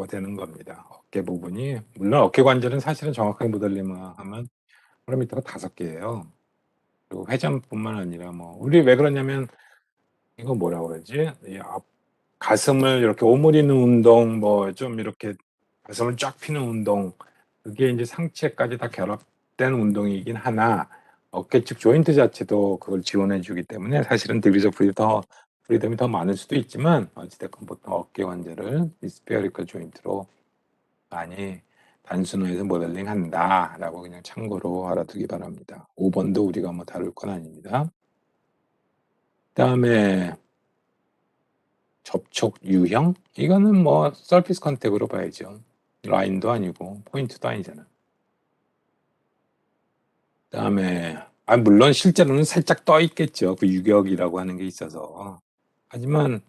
되는 겁니다. 어깨 부분이 물론 어깨 관절은 사실은 정확하게 모델링을 하면 파라미터가 5개예요. 그리고 회전뿐만 아니라 뭐 우리 왜 그러냐면 이거 뭐라 그러지? 이 가슴을 이렇게 오므리는 운동, 뭐 좀 이렇게 가슴을 쫙 피는 운동, 그게 이제 상체까지 다 결합된 운동이긴 하나 어깨 측 조인트 자체도 그걸 지원해 주기 때문에 사실은 디그리즈 오브 프리덤이 더 많을 수도 있지만 어찌됐건 보통 어깨 관절을 스페어리컬 조인트로 많이 단순화해서 모델링 한다라고 그냥 참고로 알아두기 바랍니다. 5번도 우리가 뭐 다룰 건 아닙니다. 그다음에 접촉 유형? 이거는 뭐 서피스 컨택으로 봐야죠. 라인도 아니고 포인트도 아니잖아. 그다음에 물론 실제로는 살짝 떠 있겠죠. 그 유격이라고 하는 게 있어서. 하지만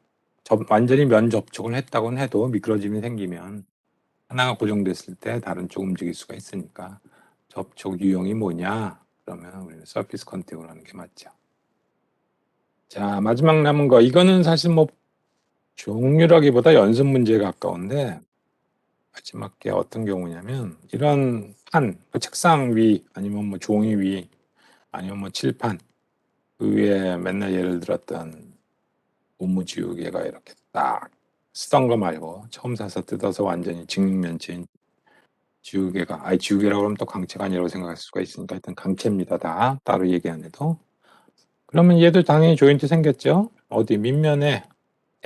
완전히 면 접촉을 했다고는 해도 미끄러짐이 생기면 하나가 고정됐을 때 다른 쪽 움직일 수가 있으니까 접촉 유형이 뭐냐? 그러면 우리는 서피스 컨택으로 하는 게 맞죠. 자, 마지막 남은 거. 이거는 사실 뭐 종류라기보다 연습 문제에 가까운데 마지막 게 어떤 경우냐면 이런 그 책상 위 아니면 뭐 종이 위 아니면 뭐 칠판 그 위에 맨날 예를 들었던 고무지우개가 이렇게 딱 쓰던 거 말고 처음 사서 뜯어서 완전히 직육면체인 지우개라고 하면 또 강체가 아니라고 생각할 수가 있으니까 일단 강체입니다. 다 따로 얘기 안 해도. 그러면 얘도 당연히 조인트 생겼죠. 어디 밑면에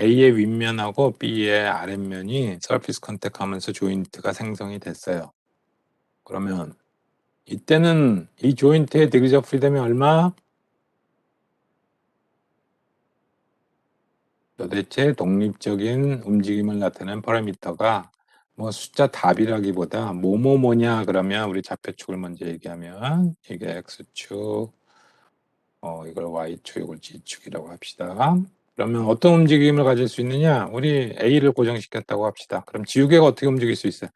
A의 윗면하고 B의 아랫면이 서피스 컨택하면서 조인트가 생성이 됐어요. 그러면 이때는 이 조인트의 디그리지 오브 프리덤이 얼마? 도대체 독립적인 움직임을 나타내는 파라미터가 뭐 숫자 답이라기보다 뭐냐 그러면 우리 좌표축을 먼저 얘기하면 이게 X축, 이걸 Y축, 이걸 G축이라고 합시다. 그러면 어떤 움직임을 가질 수 있느냐? 우리 A를 고정시켰다고 합시다. 그럼 지우개가 어떻게 움직일 수 있어요?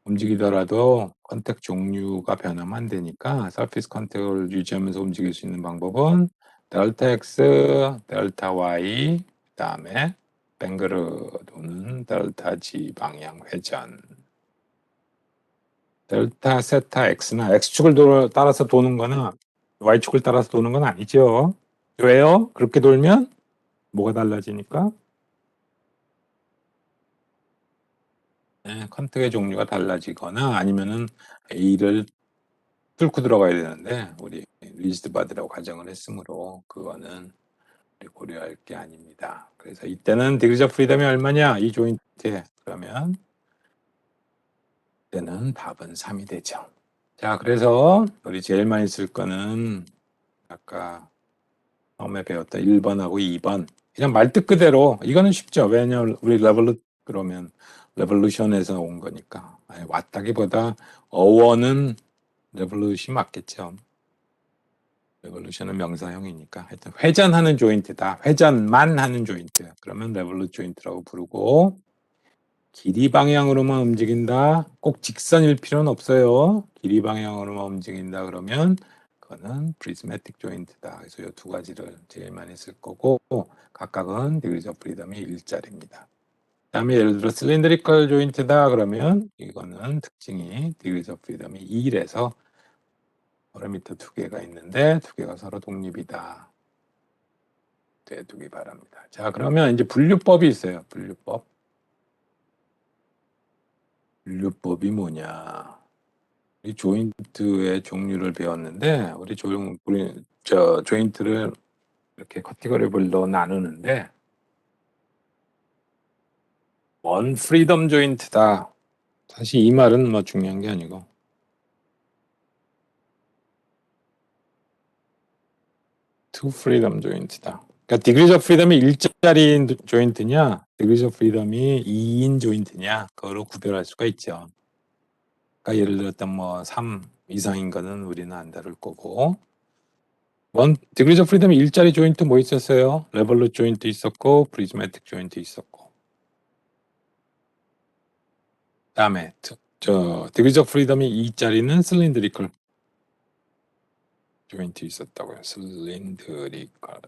움직이더라도 컨택 종류가 변하면 안 되니까 서피스 컨택을 유지하면서 움직일 수 있는 방법은 델타 X, 델타 Y, 그다음에 뱅그르 도는 델타 G 방향 회전. 델타 세타 X나 X축을 따라서 도는 거나 Y축을 따라서 도는 건 아니죠. 왜요? 그렇게 돌면 뭐가 달라지니까? 컨택의 종류가 달라지거나 아니면은 A를 뚫고 들어가야 되는데 우리 리지드 바디라고 가정을 했으므로 그거는 우리 고려할 게 아닙니다. 그래서 이때는 디그리즈 오브 프리덤이 얼마냐? 이 조인트에. 그러면 이때는 답은 3이 되죠. 자, 그래서 우리 제일 많이 쓸 거는 아까 처음에 배웠던 1번하고 2번. 그냥 말뜻 그대로. 이거는 쉽죠. 왜냐면 우리 그러면 레볼루션에서 온 거니까. 아니, 왔다기보다 어원은 레볼루션이 맞겠죠. 레볼루션은 명사형이니까. 하여튼 회전하는 조인트다. 회전만 하는 조인트. 그러면 레볼루션 조인트라고 부르고, 길이 방향으로만 움직인다. 꼭 직선일 필요는 없어요. 길이 방향으로만 움직인다 그러면 그거는 프리즈매틱 조인트다. 그래서 이 두 가지를 제일 많이 쓸 거고, 각각은 디그리즈 오브 프리덤이 1짜리입니다. 그다음에 예를 들어 실린드리컬 조인트다 그러면 이거는 특징이 디그리즈 오브 프리덤이 2에서 파라미터 두 개가 있는데 두 개가 서로 독립이다. 되두기 바랍니다. 자, 그러면 이제 분류법이 있어요. 분류법이 뭐냐? 이 조인트의 종류를 배웠는데 우리 조인트를 이렇게 카테고리별로 나누는데 원 프리덤 조인트다. 사실 이 말은 뭐 중요한 게 아니고 투 프리덤 조인트다. 그러니까 디그리즈 오브 프리덤이 1짜리 조인트냐, 디그리즈 오브 프리덤이 2인 조인트냐, 그거로 구별할 수가 있죠. 그러니까 예를 들었던 뭐 3 이상인 거는 우리는 안 다룰 거고, 디그리즈 오브 프리덤이 1짜리 조인트 뭐 있었어요? 레볼루트 조인트 있었고, 프리즈매틱 조인트 있었고. 다음에 디그리즈 오브 프리덤이 2짜리는 실린드리컬 조인트 있었다고요. 실린드리컬.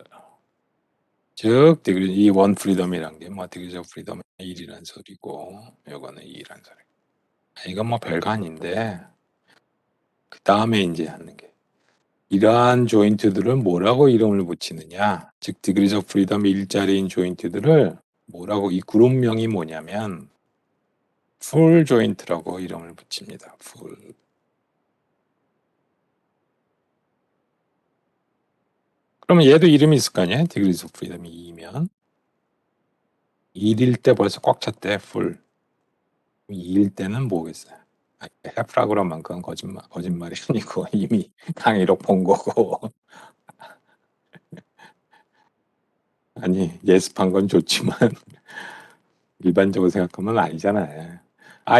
즉 이 원 프리덤이란 게 뭐 디그리즈 오브 프리덤의 1이란 소리고 요거는 2란 소리. 이건 뭐 별거 아닌데 그 다음에 이제 하는 게 이러한 조인트들을 뭐라고 이름을 붙이느냐, 즉 디그리즈 오브 프리덤 1짜리인 조인트들을 뭐라고, 이 그룹명이 뭐냐면 풀 조인트라고 이름을 붙입니다. 풀. 그러면 얘도 이름이 있을 거 아니에요? 디그리즈 오브 프리덤이 2면 1일 때 벌써 꽉 찼대. 풀. 2일 때는 뭐겠어요? 해프라 그러면 그건 거짓말이 아니고 이미 강의록 본 거고. 아니, 예습한 건 좋지만 일반적으로 생각하면 아니잖아요.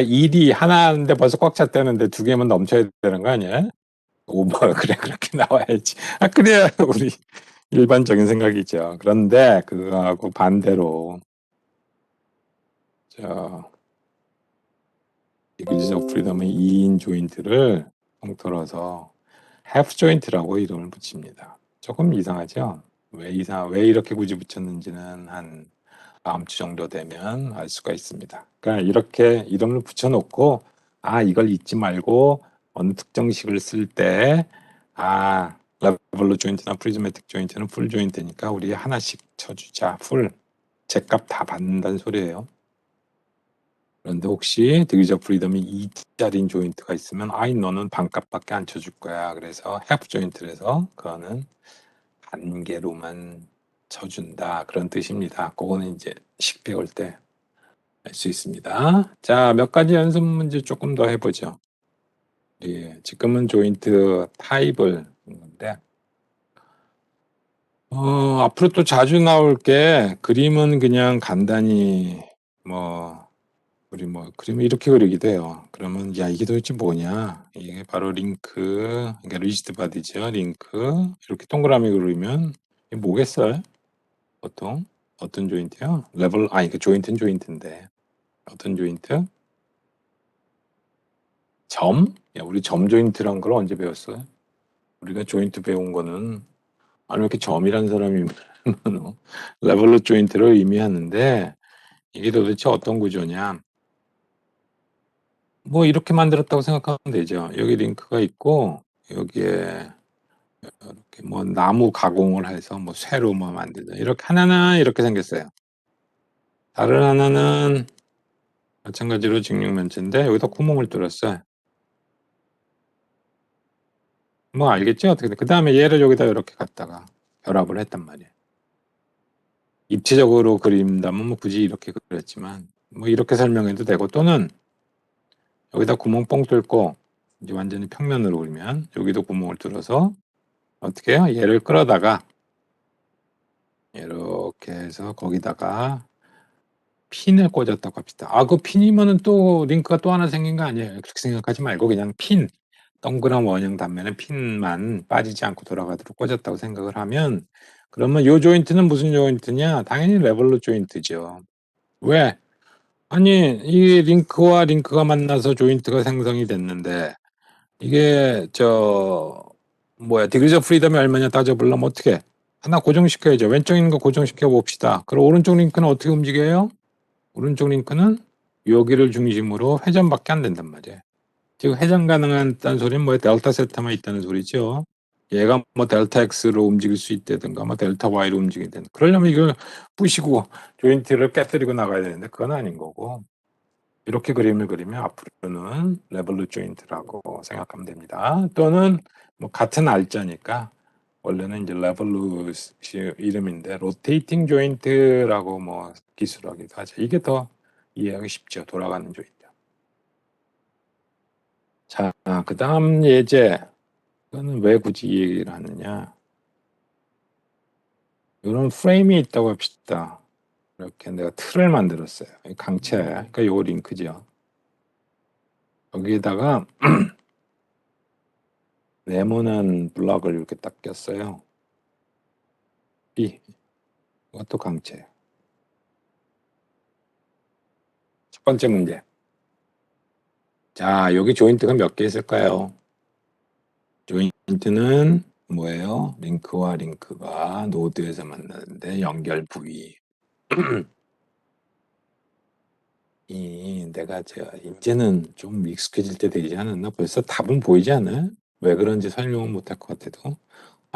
일이 하나인데 벌써 꽉 찼다는데 두 개면 넘쳐야 되는 거 아니야? 오버. 그래, 그렇게 나와야지. 그래야 우리 일반적인 생각이죠. 그런데 그거하고 반대로 디그리즈 오브 프리덤의 2인 조인트를 통틀어서 half 조인트라고 이름을 붙입니다. 조금 이상하죠? 왜 이렇게 굳이 붙였는지는 한 다음 주 정도 되면 알 수가 있습니다. 그러니까 이렇게 이름을 붙여놓고 이걸 잊지 말고 어느 특정식을 쓸 때 레볼루 조인트나 프리즈매틱 조인트는 풀 조인트니까 우리 하나씩 쳐주자. 풀 제값 다 받는다는 소리예요. 그런데 혹시 디그리즈 오브 프리덤이 2짜리인 조인트가 있으면 너는 반값밖에 안 쳐줄 거야. 그래서 half 조인트라서 그거는 반 개로만 쳐준다. 그런 뜻입니다. 그거는 이제 식 배울 때 알 수 있습니다. 자, 몇 가지 연습 문제 조금 더 해보죠. 지금은 조인트 타입을 했는데 앞으로 또 자주 나올 게 그림은 그냥 간단히 그림을 이렇게 그리기도 해요. 그러면 이게 도대체 뭐냐? 이게 바로 링크, 그러니까 리지드 바디죠. 링크 이렇게 동그라미 그리면 이게 뭐겠어요? 보통 어떤 조인트요? 그 조인트는 조인트인데 어떤 조인트? 점? 우리 점 조인트란 걸 언제 배웠어요? 우리가 조인트 배운 거는 왜 이렇게 점이라는 사람이 레볼루 조인트를 의미하는데 이게 도대체 어떤 구조냐? 이렇게 만들었다고 생각하면 되죠. 여기 링크가 있고 여기에 이렇게 나무 가공을 해서 쇠로 만들다. 이렇게 하나는 이렇게 생겼어요. 다른 하나는 마찬가지로 직육면체인데 여기다 구멍을 뚫었어요. 뭐 알겠죠? 어떻게 그 다음에 얘를 여기다 이렇게 갖다가 결합을 했단 말이에요. 입체적으로 그린다면 뭐 굳이 이렇게 그렸지만 뭐 이렇게 설명해도 되고, 또는 여기다 구멍 뻥 뚫고 이제 완전히 평면으로 그리면 여기도 구멍을 뚫어서 어떻게 해요? 얘를 끌어다가 이렇게 해서 거기다가 핀을 꽂았다고 합시다. 그 핀이면은 또 링크가 또 하나 생긴 거 아니에요? 그렇게 생각하지 말고 그냥 핀, 동그란 원형 단면에 핀만 빠지지 않고 돌아가도록 꽂았다고 생각을 하면, 그러면 요 조인트는 무슨 조인트냐? 당연히 레볼루 조인트죠. 왜? 아니, 이 링크와 링크가 만나서 조인트가 생성이 됐는데, 이게 디그리즈 오브 프리덤이 얼마냐 따져보려면 어떻게 해? 하나 고정시켜야죠. 왼쪽 있는 거 고정시켜 봅시다. 그럼 오른쪽 링크는 어떻게 움직여요? 오른쪽 링크는 여기를 중심으로 회전밖에 안 된단 말이에요. 즉 회전 가능하다는 소리는 뭐예요? 델타 세타만 있다는 소리죠. 얘가 뭐 델타 X로 움직일 수 있다든가 뭐 델타 Y로 움직이든, 그러려면 이걸 부시고 조인트를 깨뜨리고 나가야 되는데 그건 아닌 거고, 이렇게 그림을 그리면 앞으로는 레볼루 조인트라고 생각하면 됩니다. 또는 뭐 같은 알자니까 원래는 이제 레볼루 이름인데 로테이팅 조인트라고 뭐 기술하기도 하죠. 이게 더 이해하기 쉽죠. 돌아가는 조인트. 자, 그 다음 예제. 이거는 왜 굳이 이 얘기를 하느냐. 이런 프레임이 있다고 합시다. 이렇게 내가 틀을 만들었어요. 강체, 그러니까 요 링크죠. 여기에다가 네모난 블럭을 이렇게 딱 꼈어요. 이것도 강체. 첫 번째 문제. 자, 여기 조인트가 몇 개 있을까요? 조인트는 뭐예요? 링크와 링크가 노드에서 만나는데 연결 부위. 내가 이제는 좀 익숙해질 때 되지 않았나? 벌써 답은 보이지 않아요? 왜 그런지 설명은 못할 것 같아도.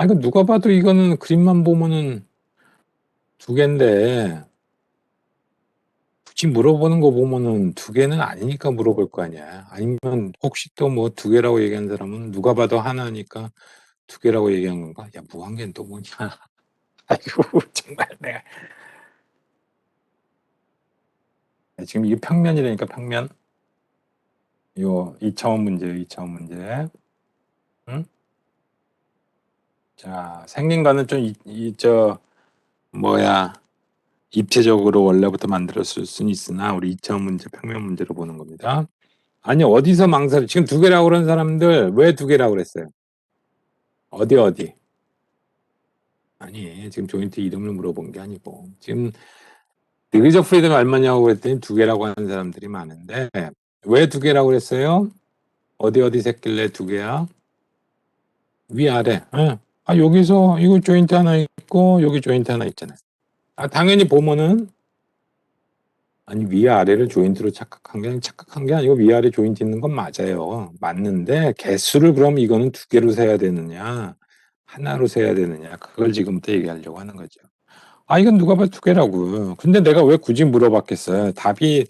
이거 누가 봐도 이거는 그림만 보면은 두 개인데, 굳이 물어보는 거 보면은 두 개는 아니니까 물어볼 거 아니야. 아니면 혹시 또 뭐 두 개라고 얘기한 사람은 누가 봐도 하나니까 두 개라고 얘기한 건가? 야, 무한계는 또 뭐냐? 아이고, 정말 내가. 지금 이게 평면이라니까, 평면. 요 2차원 문제, 2차원 문제. 응? 자, 생긴 거는 좀 입체적으로 원래부터 만들었을 수는 있으나 우리 2차원 문제, 평면 문제로 보는 겁니다. 아니, 어디서 지금 두 개라고 그런 사람들 왜 두 개라고 그랬어요? 어디? 아니, 지금 조인트 이름을 물어본 게 아니고, 지금 디그리즈 오브 프리덤이 얼마냐고 그랬더니 두 개라고 하는 사람들이 많은데, 왜 두 개라고 그랬어요? 어디 샜길래 두 개야? 위아래. 여기서 이거 조인트 하나 있고 여기 조인트 하나 있잖아요. 당연히 보면은, 아니, 위아래를 조인트로 착각한 게 아니고 위아래 조인트 있는 건 맞아요. 맞는데 개수를 그럼 이거는 두 개로 세야 되느냐 하나로 세야 되느냐, 그걸 지금부터 얘기하려고 하는 거죠. 이건 누가 봐도 두 개라고. 근데 내가 왜 굳이 물어봤겠어요? 답이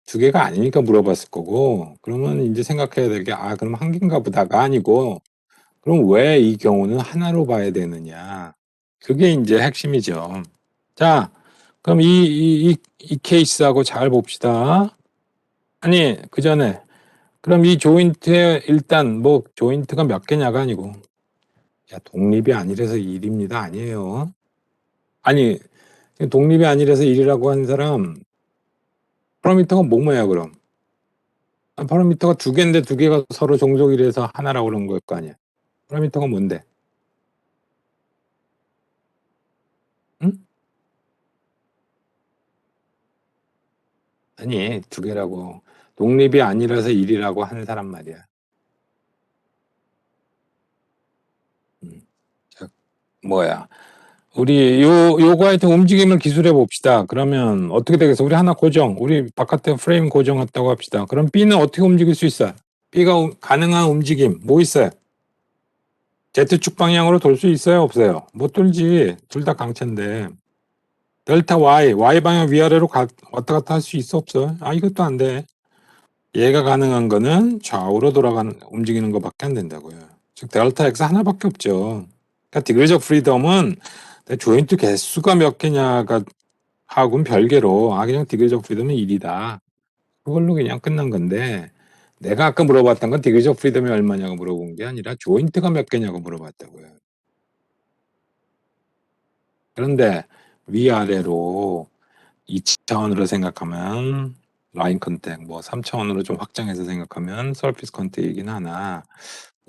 두 개가 아니니까 물어봤을 거고, 그러면 이제 생각해야 될 게, 그럼 한 개인가 보다가 아니고, 그럼 왜 이 경우는 하나로 봐야 되느냐. 그게 이제 핵심이죠. 자, 그럼 이 케이스하고 잘 봅시다. 아니, 그 전에, 그럼 이 조인트에 일단 뭐 조인트가 몇 개냐가 아니고, 독립이 아니라서 1입니다. 아니에요. 아니, 독립이 아니라서 1이라고 한 사람, 파라미터가 뭐야, 그럼? 파라미터가 두 개인데 두 개가 서로 종속이라서 하나라고 그런 걸 거 아니야. 파라미터가 뭔데? 응? 아니, 두 개라고. 독립이 아니라서 1이라고 하는 사람 말이야. 자, 우리 요거 하여튼 움직임을 기술해 봅시다. 그러면 어떻게 되겠어? 우리 하나 고정. 우리 바깥에 프레임 고정했다고 합시다. 그럼 B는 어떻게 움직일 수 있어? B가 가능한 움직임 뭐 있어요? Z축 방향으로 돌 수 있어요? 없어요? 못 돌지. 둘 다 강체인데. 델타 Y 방향 위아래로 왔다 갔다 할 수 있어? 없어? 이것도 안 돼. 얘가 가능한 거는 좌우로 움직이는 것밖에 안 된다고요. 즉 델타 X 하나밖에 없죠. 그러니까 디그리즈 오브 프리덤은 조인트 개수가 몇 개냐가 하고는 별개로 그냥 디그리즈 오브 프리덤은 1이다. 그걸로 그냥 끝난 건데 내가 아까 물어봤던 건 디그리즈 오브 프리덤이 얼마냐고 물어본 게 아니라 조인트가 몇 개냐고 물어봤다고요. 그런데 위아래로 2차원으로 생각하면 라인 컨택, 뭐 3차원으로 좀 확장해서 생각하면 서피스 컨택이긴 하나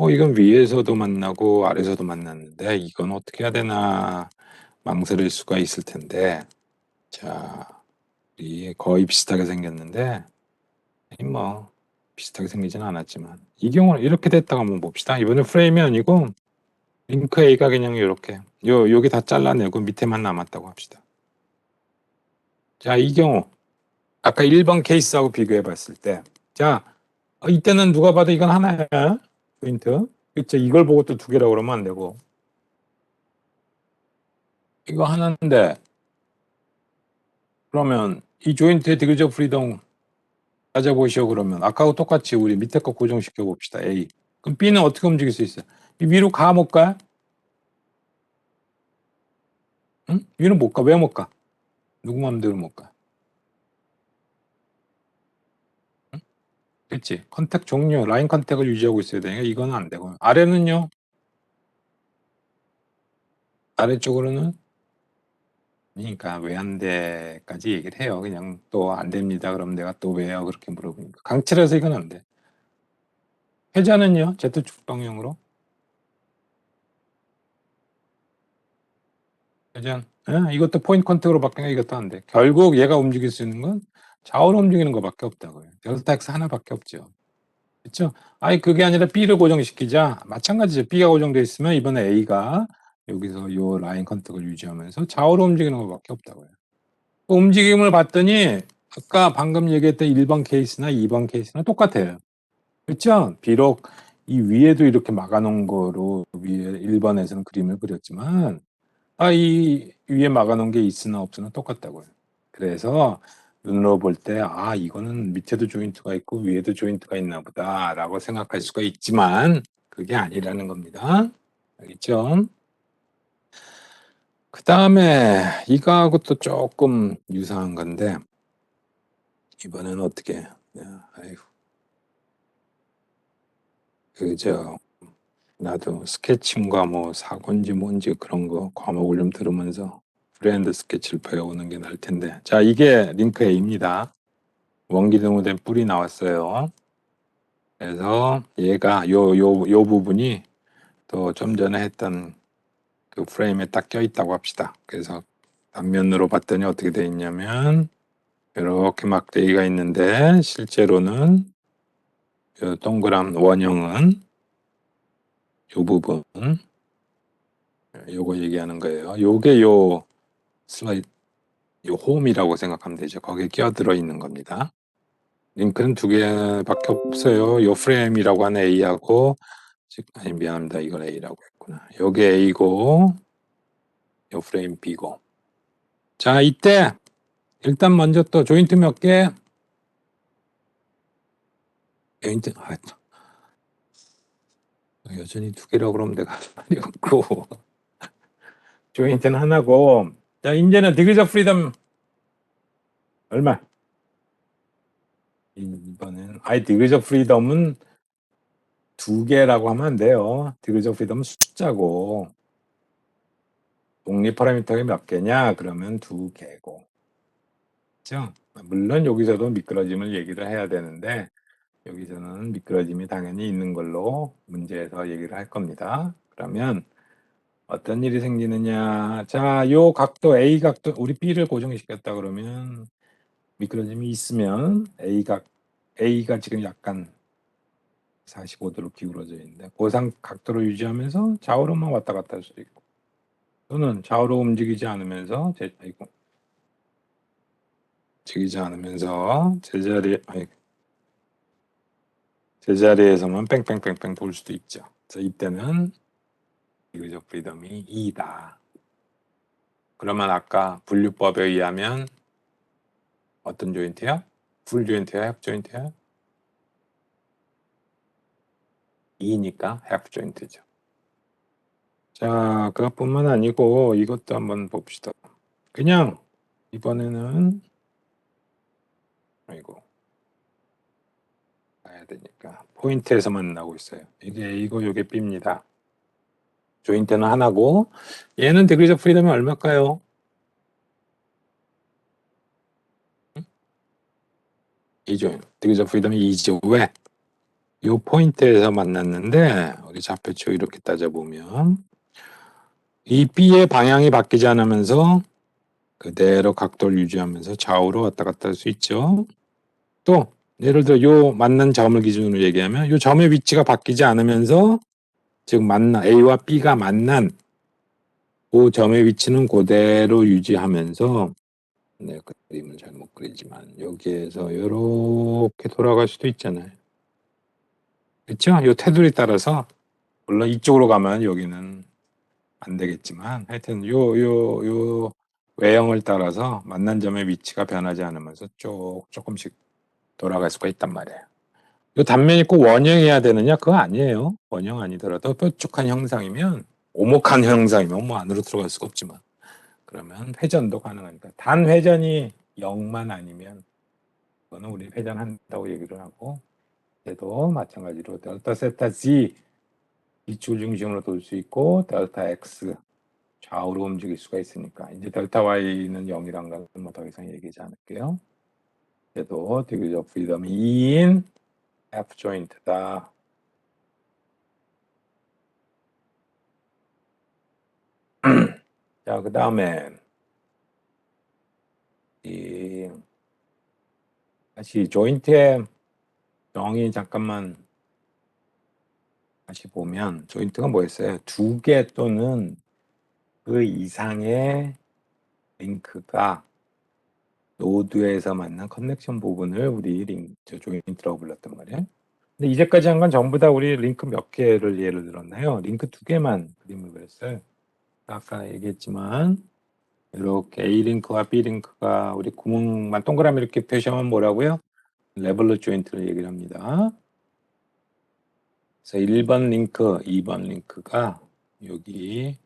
이건 위에서도 만나고 아래에서도 만났는데 이건 어떻게 해야 되나 망설일 수가 있을 텐데 자, 이게 거의 비슷하게 생겼는데 뭐 비슷하게 생기진 않았지만 이 경우는 이렇게 됐다가 한번 봅시다. 이번엔 프레임이 아니고 링크 A가 그냥 이렇게 여기 다 잘라내고 밑에만 남았다고 합시다. 자, 이 경우 아까 1번 케이스하고 비교해 봤을 때 자, 이때는 누가 봐도 이건 하나야. 포인트. 그쵸? 이걸 보고 또 2개라고 그러면 안 되고 이거 하나인데 그러면 이 조인트의 디그리 오브 프리덤 찾아보시오. 그러면 아까하고 똑같이 우리 밑에 거 고정시켜 봅시다. A. 그럼 B는 어떻게 움직일 수 있어요? 위로 가 못 가? 응? 위로 못 가. 왜 못 가? 누구 마음대로 못 가. 응? 그치? 컨택 종료, 라인 컨택을 유지하고 있어야 되니까 이건 안 되고. 아래는요? 아래쪽으로는? 그러니까 왜 안 돼까지 얘기를 해요. 그냥 또 안 됩니다. 그럼 내가 또 왜요? 그렇게 물어보니까. 강칠해서 이건 안 돼. 회자는요? Z축 방향으로? 회전. 이것도 포인트 컨택으로 바뀌니까 이것도 안 돼. 결국 얘가 움직일 수 있는 건 좌우로 움직이는 것밖에 없다고요. 델타 X 하나밖에 없죠. 그렇죠? 그게 아니라 B를 고정시키자. 마찬가지죠. B가 고정되어 있으면 이번에 A가 여기서 요 라인 컨택을 유지하면서 좌우로 움직이는 것밖에 없다고요. 그 움직임을 봤더니 아까 방금 얘기했던 1번 케이스나 2번 케이스나 똑같아요. 그렇죠? 비록 이 위에도 이렇게 막아놓은 거로 위에 1번에서는 그림을 그렸지만 이 위에 막아놓은 게 있으나 없으나 똑같다고요. 그래서 눈으로 볼 때 이거는 밑에도 조인트가 있고 위에도 조인트가 있나 보다 라고 생각할 수가 있지만 그게 아니라는 겁니다. 알겠죠? 그 다음에 이거하고 또 조금 유사한 건데 이번에는 어떻게 그저 나도 스케치인가 뭐 사고인지 뭔지 그런 거 과목을 좀 들으면서 브랜드 스케치를 배워오는 게 나을 텐데 자, 이게 링크 A입니다. 원기둥으로 된 뿔이 나왔어요. 그래서 얘가 요 부분이 또 좀 전에 했던 그 프레임에 딱 껴있다고 합시다. 그래서 단면으로 봤더니 어떻게 돼 있냐면 이렇게 막대기가 있는데 실제로는 요 동그란 원형은 요 부분 요거 얘기하는 거예요. 요게 요 슬라이드 요 홈이라고 생각하면 되죠. 거기에 끼어들어 있는 겁니다. 링크는 2개밖에 없어요. 요 프레임이라고 하는 A하고 미안합니다. 이건 A라고 했구나. 요게 A고 요 프레임 B고 자, 이때 일단 먼저 또 조인트 몇 개? 조인트 여전히 2개라고 그러면 내가 말이 없고 조인트는 하나고 자, 이제는 디그리즈 오브 프리덤 얼마? 이번에는 디그리즈 오브 프리덤은 2개라고 하면 안 돼요. 디그리즈 오브 프리덤은 숫자고 독립 파라미터가 몇 개냐? 그러면 2개고 그렇죠? 물론 여기서도 미끄러짐을 얘기를 해야 되는데 여기서는 미끄러짐이 당연히 있는 걸로 문제에서 얘기를 할 겁니다. 그러면 어떤 일이 생기느냐? 자, 요 각도 A 각도 우리 B를 고정시켰다 그러면 미끄러짐이 있으면 A가 지금 약간 45도로 기울어져 있는데 고상 각도를 유지하면서 좌우로만 왔다 갔다 할 수도 있고 또는 좌우로 움직이지 않으면서 제자리에서만 뺑뺑뺑뺑 돌 수도 있죠. 그래서 이때는 디그리즈 오브 프리덤이 2다. 그러면 아까 분류법에 의하면 어떤 조인트야? 풀 조인트야? 협 조인트야? 2니까 half joint죠. 자, 그것뿐만 아니고 이것도 한번 봅시다. 그냥 이번에는 아이고 가야 되니까 포인트에서 만나고 있어요. 이게 A고 이게 B입니다. 조인트는 하나고 얘는 degrees of freedom이 얼마일까요? 2죠. degrees of freedom이 2죠. 왜? 요 포인트에서 만났는데 우리 좌표표 이렇게 따져보면 이 B의 방향이 바뀌지 않으면서 그대로 각도를 유지하면서 좌우로 왔다 갔다 할 수 있죠. 또 예를 들어 요 만난 점을 기준으로 얘기하면 요 점의 위치가 바뀌지 않으면서 즉 만나 A와 B가 만난 그 점의 위치는 그대로 유지하면서 네, 그림을 잘못 그리지만 여기에서 이렇게 돌아갈 수도 있잖아요. 그렇죠? 요 테두리 따라서 물론 이쪽으로 가면 여기는 안 되겠지만 하여튼 요 외형을 따라서 만난 점의 위치가 변하지 않으면서 조금씩 돌아갈 수가 있단 말이에요. 요 단면이 꼭 원형이어야 되느냐? 그거 아니에요. 원형 아니더라도 뾰족한 형상이면 오목한 형상이면 뭐 안으로 들어갈 수가 없지만 그러면 회전도 가능하니까 단 회전이 0만 아니면 그거는 우리 회전한다고 얘기를 하고 얘도 마찬가지로 델타 세타 Z 이축을 중심으로 돌 수 있고 델타 X 좌우로 움직일 수가 있으니까 이제 델타 Y는 0이란 건 뭐 더 이상 얘기하지 않을게요. 얘도 degrees of freedom이 2인 F 조인트다. 자, 그 다음에 다시 조인트의 정의 잠깐만 다시 보면 조인트가 뭐였어요? 2개 또는 그 이상의 링크가 노드에서 만난 커넥션 부분을 우리 조인트라고 불렀단 말이에요. 근데 이제까지 한 건 전부 다 우리 링크 몇 개를 예를 들었나요? 링크 2개만 그림을 그렸어요. 아까 얘기했지만 이렇게 A 링크와 B 링크가 우리 구멍만 동그라미 이렇게 표시하면 뭐라고요? 레벨러 조인트를 얘기를 합니다. 그래서 1번 링크, 2번 링크가 여기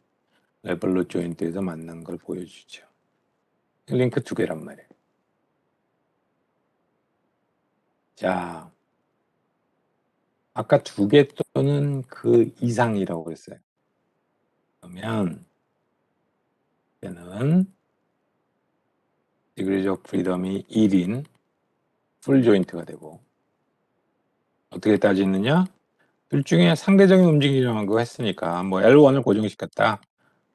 레벨러 조인트에서 만난 걸 보여주죠. 링크 2개란 말이에요. 자, 아까 2개 또는 그 이상이라고 했어요. 그러면 얘는 degrees of freedom이 1인 풀 조인트가 되고 어떻게 따지느냐? 둘 중에 상대적인 움직임이라는 거 했으니까 뭐 L1을 고정시켰다.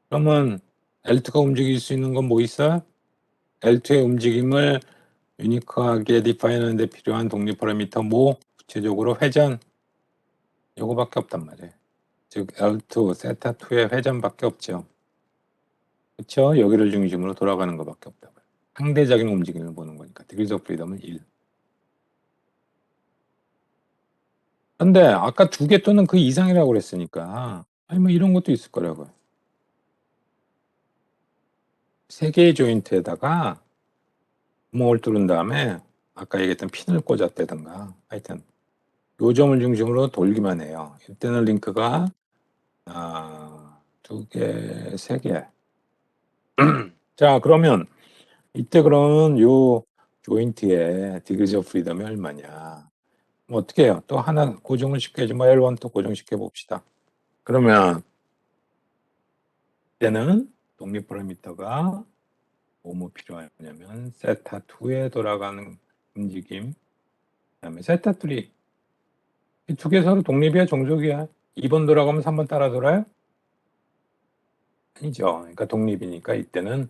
그러면 L2가 움직일 수 있는 건 뭐 있어? L2의 움직임을 유니크하게 디파인하는 데 필요한 독립 파라미터 뭐 구체적으로 회전 요거밖에 없단 말이에요. 즉 L2, 세타2의 회전밖에 없죠. 그렇죠? 여기를 중심으로 돌아가는 것밖에 없다고요. 상대적인 움직임을 보는 거니까 degrees of freedom은 1. 근데 아까 2개 또는 그 이상이라고 그랬으니까 아니 뭐 이런 것도 있을 거라고요. 3개의 조인트에다가 구멍을 뚫은 다음에 아까 얘기했던 핀을 꽂았다든가 하여튼 요 점을 중심으로 돌기만 해요. 이때는 링크가 2개, 3개. 자, 그러면 이때 그러면 요 조인트의 degrees of freedom이 얼마냐? 뭐 어떻게 해요? 또 하나 고정을 시켜야지. 뭐 L1 또 고정시켜 봅시다. 그러면 이때는 독립 파라미터가 뭐뭐 필요하냐면 세타2에 돌아가는 움직임 그다음에 세타3 이 두 개 서로 독립이야 종족이야? 2번 돌아가면 3번 따라 돌아요? 아니죠. 그러니까 독립이니까 이때는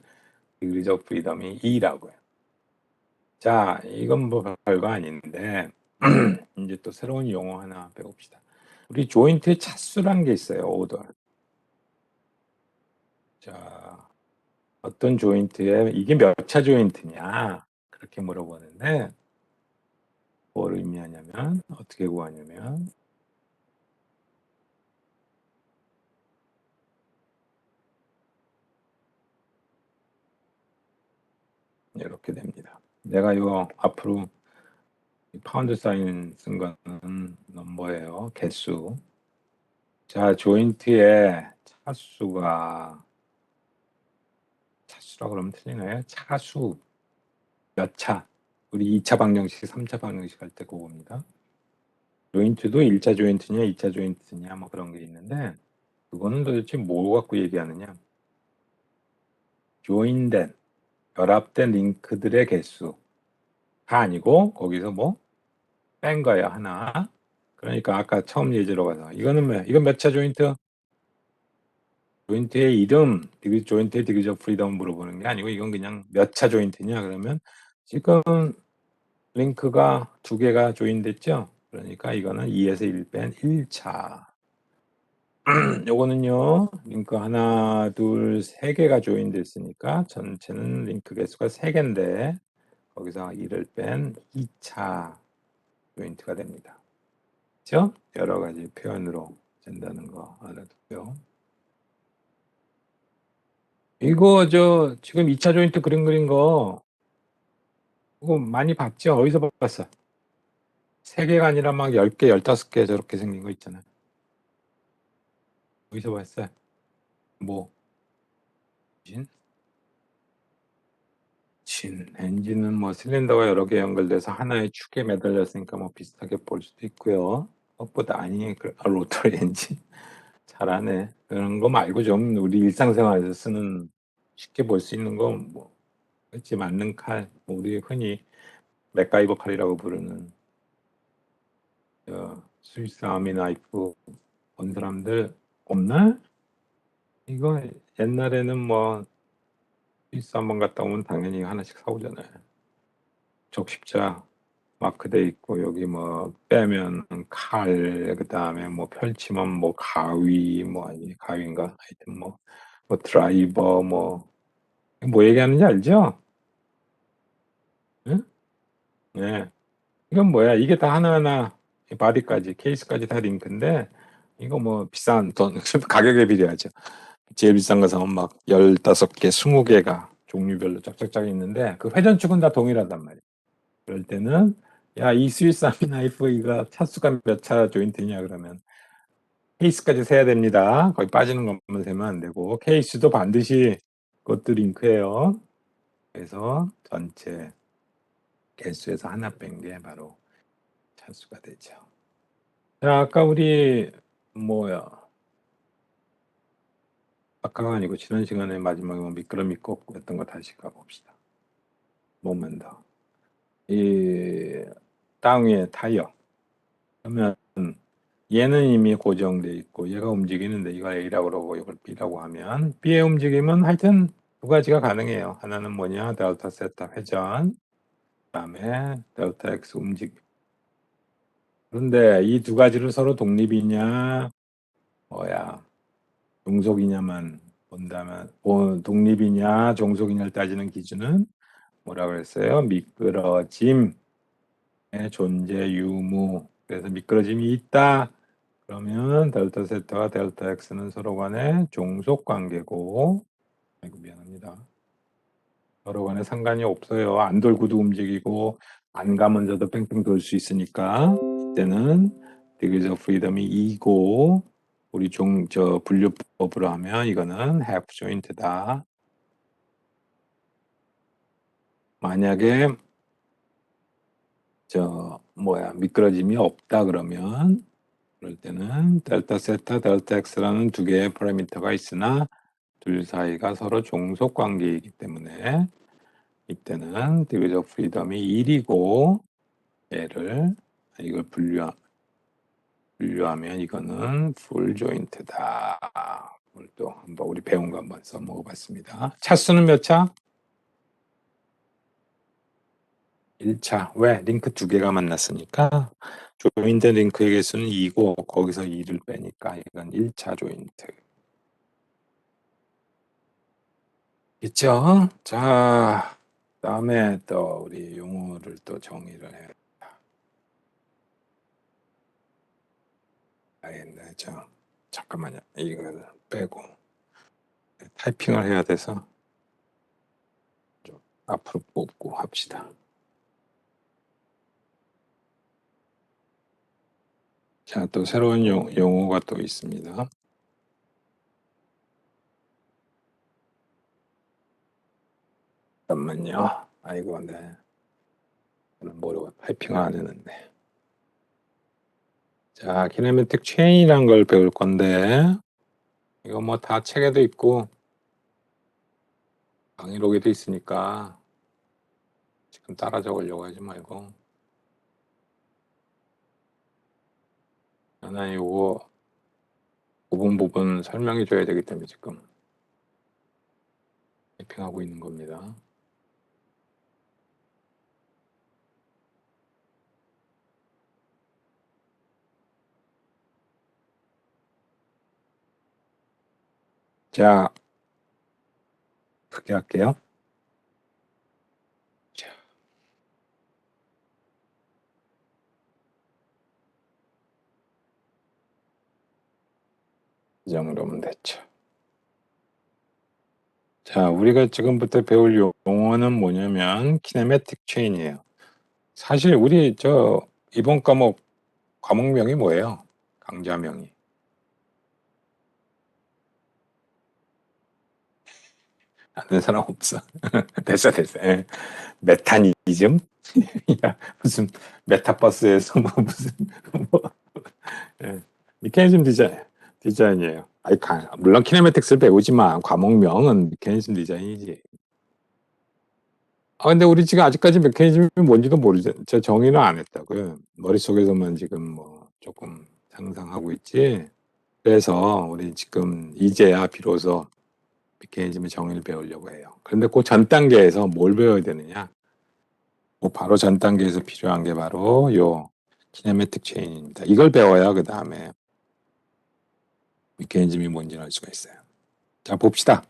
degrees of freedom이 2라고요. 자, 이건 뭐 별거 아닌데 이제 또 새로운 용어 하나 배웁시다. 우리 조인트에 차수란 게 있어요. 오더. 자, 어떤 조인트에 이게 몇 차 조인트냐 그렇게 물어보는데 뭘 의미하냐면 어떻게 구하냐면 이렇게 됩니다. 내가 이거 앞으로 파운드 사인 쓴 거는 넘버예요. 개수. 자, 조인트의 차수가, 차수라고 그러면 틀리네. 차수 몇 차? 우리 2차 방정식, 3차 방정식 할 때 그겁니다. 조인트도 1차 조인트냐, 2차 조인트냐, 뭐 그런 게 있는데, 그거는 도대체 뭐 갖고 얘기하느냐? 조인된, 결합된 링크들의 개수가 아니고, 거기서 뭐, 뺀 거야, 하나. 그러니까 아까 처음 예제로 가서, 이거는 뭐야? 이건 몇 차 조인트? 조인트의 이름, 조인트의 디그리 오브 프리덤 물어보는 게 아니고, 이건 그냥 몇 차 조인트냐? 그러면, 지금 링크가 2개가 조인됐죠? 그러니까 이거는 2에서 1 뺀 1차. 요거는요, 링크 하나, 둘, 3개가 조인됐으니까 전체는 링크 개수가 3개인데 거기서 1을 뺀 2차 조인트가 됩니다. 그렇죠? 여러 가지 표현으로 된다는 거 알아두고요. 이거 지금 2차 조인트 그린 거 그거 많이 봤죠? 어디서 봤어? 3개가 아니라 막 10개, 15개 저렇게 생긴 거 있잖아요. 어디서 봤어요? 뭐? 엔진은 뭐 실린더가 여러 개 연결돼서 하나의 축에 매달렸으니까 뭐 비슷하게 볼 수도 있고요. 그것보다 로터리 엔진 잘하네. 그런 거 말고 좀 우리 일상생활에서 쓰는 쉽게 볼 수 있는 거 뭐 그렇지 맞는 칼, 뭐 우리 흔히 맥가이버 칼이라고 부르는 스위스 아미 나이프 본 사람들 없나? 이거 옛날에는 뭐 스위스 한번 갔다 오면 당연히 하나씩 사오잖아요. 적십자 마크돼 있고 여기 뭐 빼면 칼, 그다음에 뭐 펼치면 뭐 가위, 뭐 아니 가위인가 하여튼 뭐 드라이버 뭐 얘기하는지 알죠? 응? 네. 이건 뭐야? 이게 다 하나하나 바디까지 케이스까지 다 링크인데 이거 뭐 비싼 돈 가격에 비례하죠. 제일 비싼 거 사면 막 15개, 20개가 종류별로 쫙쫙쫙 있는데 그 회전축은 다 동일하단 말이야. 그럴 때는 야, 이 스위스 아미 나이프 이거 차수가 몇 차 조인트냐 그러면 케이스까지 세야 됩니다. 거기 빠지는 것만 세면 안 되고 케이스도 반드시 그것도 링크예요. 그래서 전체 개수에서 하나 뺀 게 바로 차수가 되죠. 자, 아까 우리 아까가 아니고 지난 시간에 마지막에 미끄럼이 꺾고 했던 거 다시 가봅시다. 몸만 더. 이 땅 위에 타이어. 그러면 얘는 이미 고정돼 있고 얘가 움직이는데 이걸 A라고 그러고 이걸 B라고 하면 B의 움직임은 하여튼 2가지가 가능해요. 하나는 뭐냐? 델타 세타 회전, 그다음에 델타 X 움직임. 그런데 이 2가지를 서로 독립이냐 종속이냐만 본다면 독립이냐 종속이냐를 따지는 기준은 뭐라 그랬어요? 미끄러짐의 존재 유무. 그래서 미끄러짐이 있다. 그러면 델타 세타와 델타 X는 서로 간에 종속 관계고, 아이고 미안합니다. 서로 간에 상관이 없어요. 안 돌고도 움직이고 안 가면서도 뺑뺑 돌 수 있으니까 이때는 degrees of freedom이 2고 우리 분류법으로 하면 이거는 half joint다. 만약에 미끄러짐이 없다 그러면 그럴 때는 델타 세타, 델타 X라는 2개의 파라미터가 있으나 둘 사이가 서로 종속 관계이기 때문에 이때는 degrees of freedom이 1이고 이걸 분류하면 이거는 full joint다. 오늘 또 한번 우리 배운 거 한번 써먹어봤습니다. 차수는 몇 차? 1차. 왜? 링크 2개가 만났으니까 조인된 링크의 개수는 2고 거기서 2를 빼니까 이건 1차 조인트. 있죠? 자, 다음에 또 우리 용어를 또 정의를 해야겠네. 잠깐만요. 이걸 빼고 타이핑을 해야 돼서 좀 앞으로 뽑고 합시다. 자, 또 새로운 용어가 또 있습니다. 잠깐만요. 아이고, 네. 뭐로 타이핑을 안 했는데. 자, 키네매틱 체인이란 걸 배울 건데, 이거 뭐 다 책에도 있고, 강의록에도 있으니까, 지금 따라 적으려고 하지 말고, 하나 이거 부분 설명해 줘야 되기 때문에 지금 타이핑하고 있는 겁니다. 자, 크게 할게요. 자, 이 정도면 됐죠. 자, 우리가 지금부터 배울 용어는 뭐냐면 키네매틱 체인이에요. 사실 우리 이번 과목명이 뭐예요? 강좌명이. 아는 사람 없어. 됐어. 예. 메타니즘? 야, 무슨 메타버스에서 무슨 예. 미케니즘 디자인이에요. 아니, 물론 키네매틱스를 배우지만 과목명은 미케니즘 디자인이지. 근데 우리 지금 아직까지 메커니즘이 뭔지도 모르죠. 저 정의는 안 했다고요. 머릿속에서만 지금 뭐 조금 상상하고 있지. 그래서 우리 지금 이제야 비로소 메커니즘의 정의를 배우려고 해요. 그런데 그 전 단계에서 뭘 배워야 되느냐? 바로 전 단계에서 필요한 게 바로 요 키네매틱 체인입니다. 이걸 배워야 그 다음에 메커니즘이 뭔지를 알 수가 있어요. 자, 봅시다.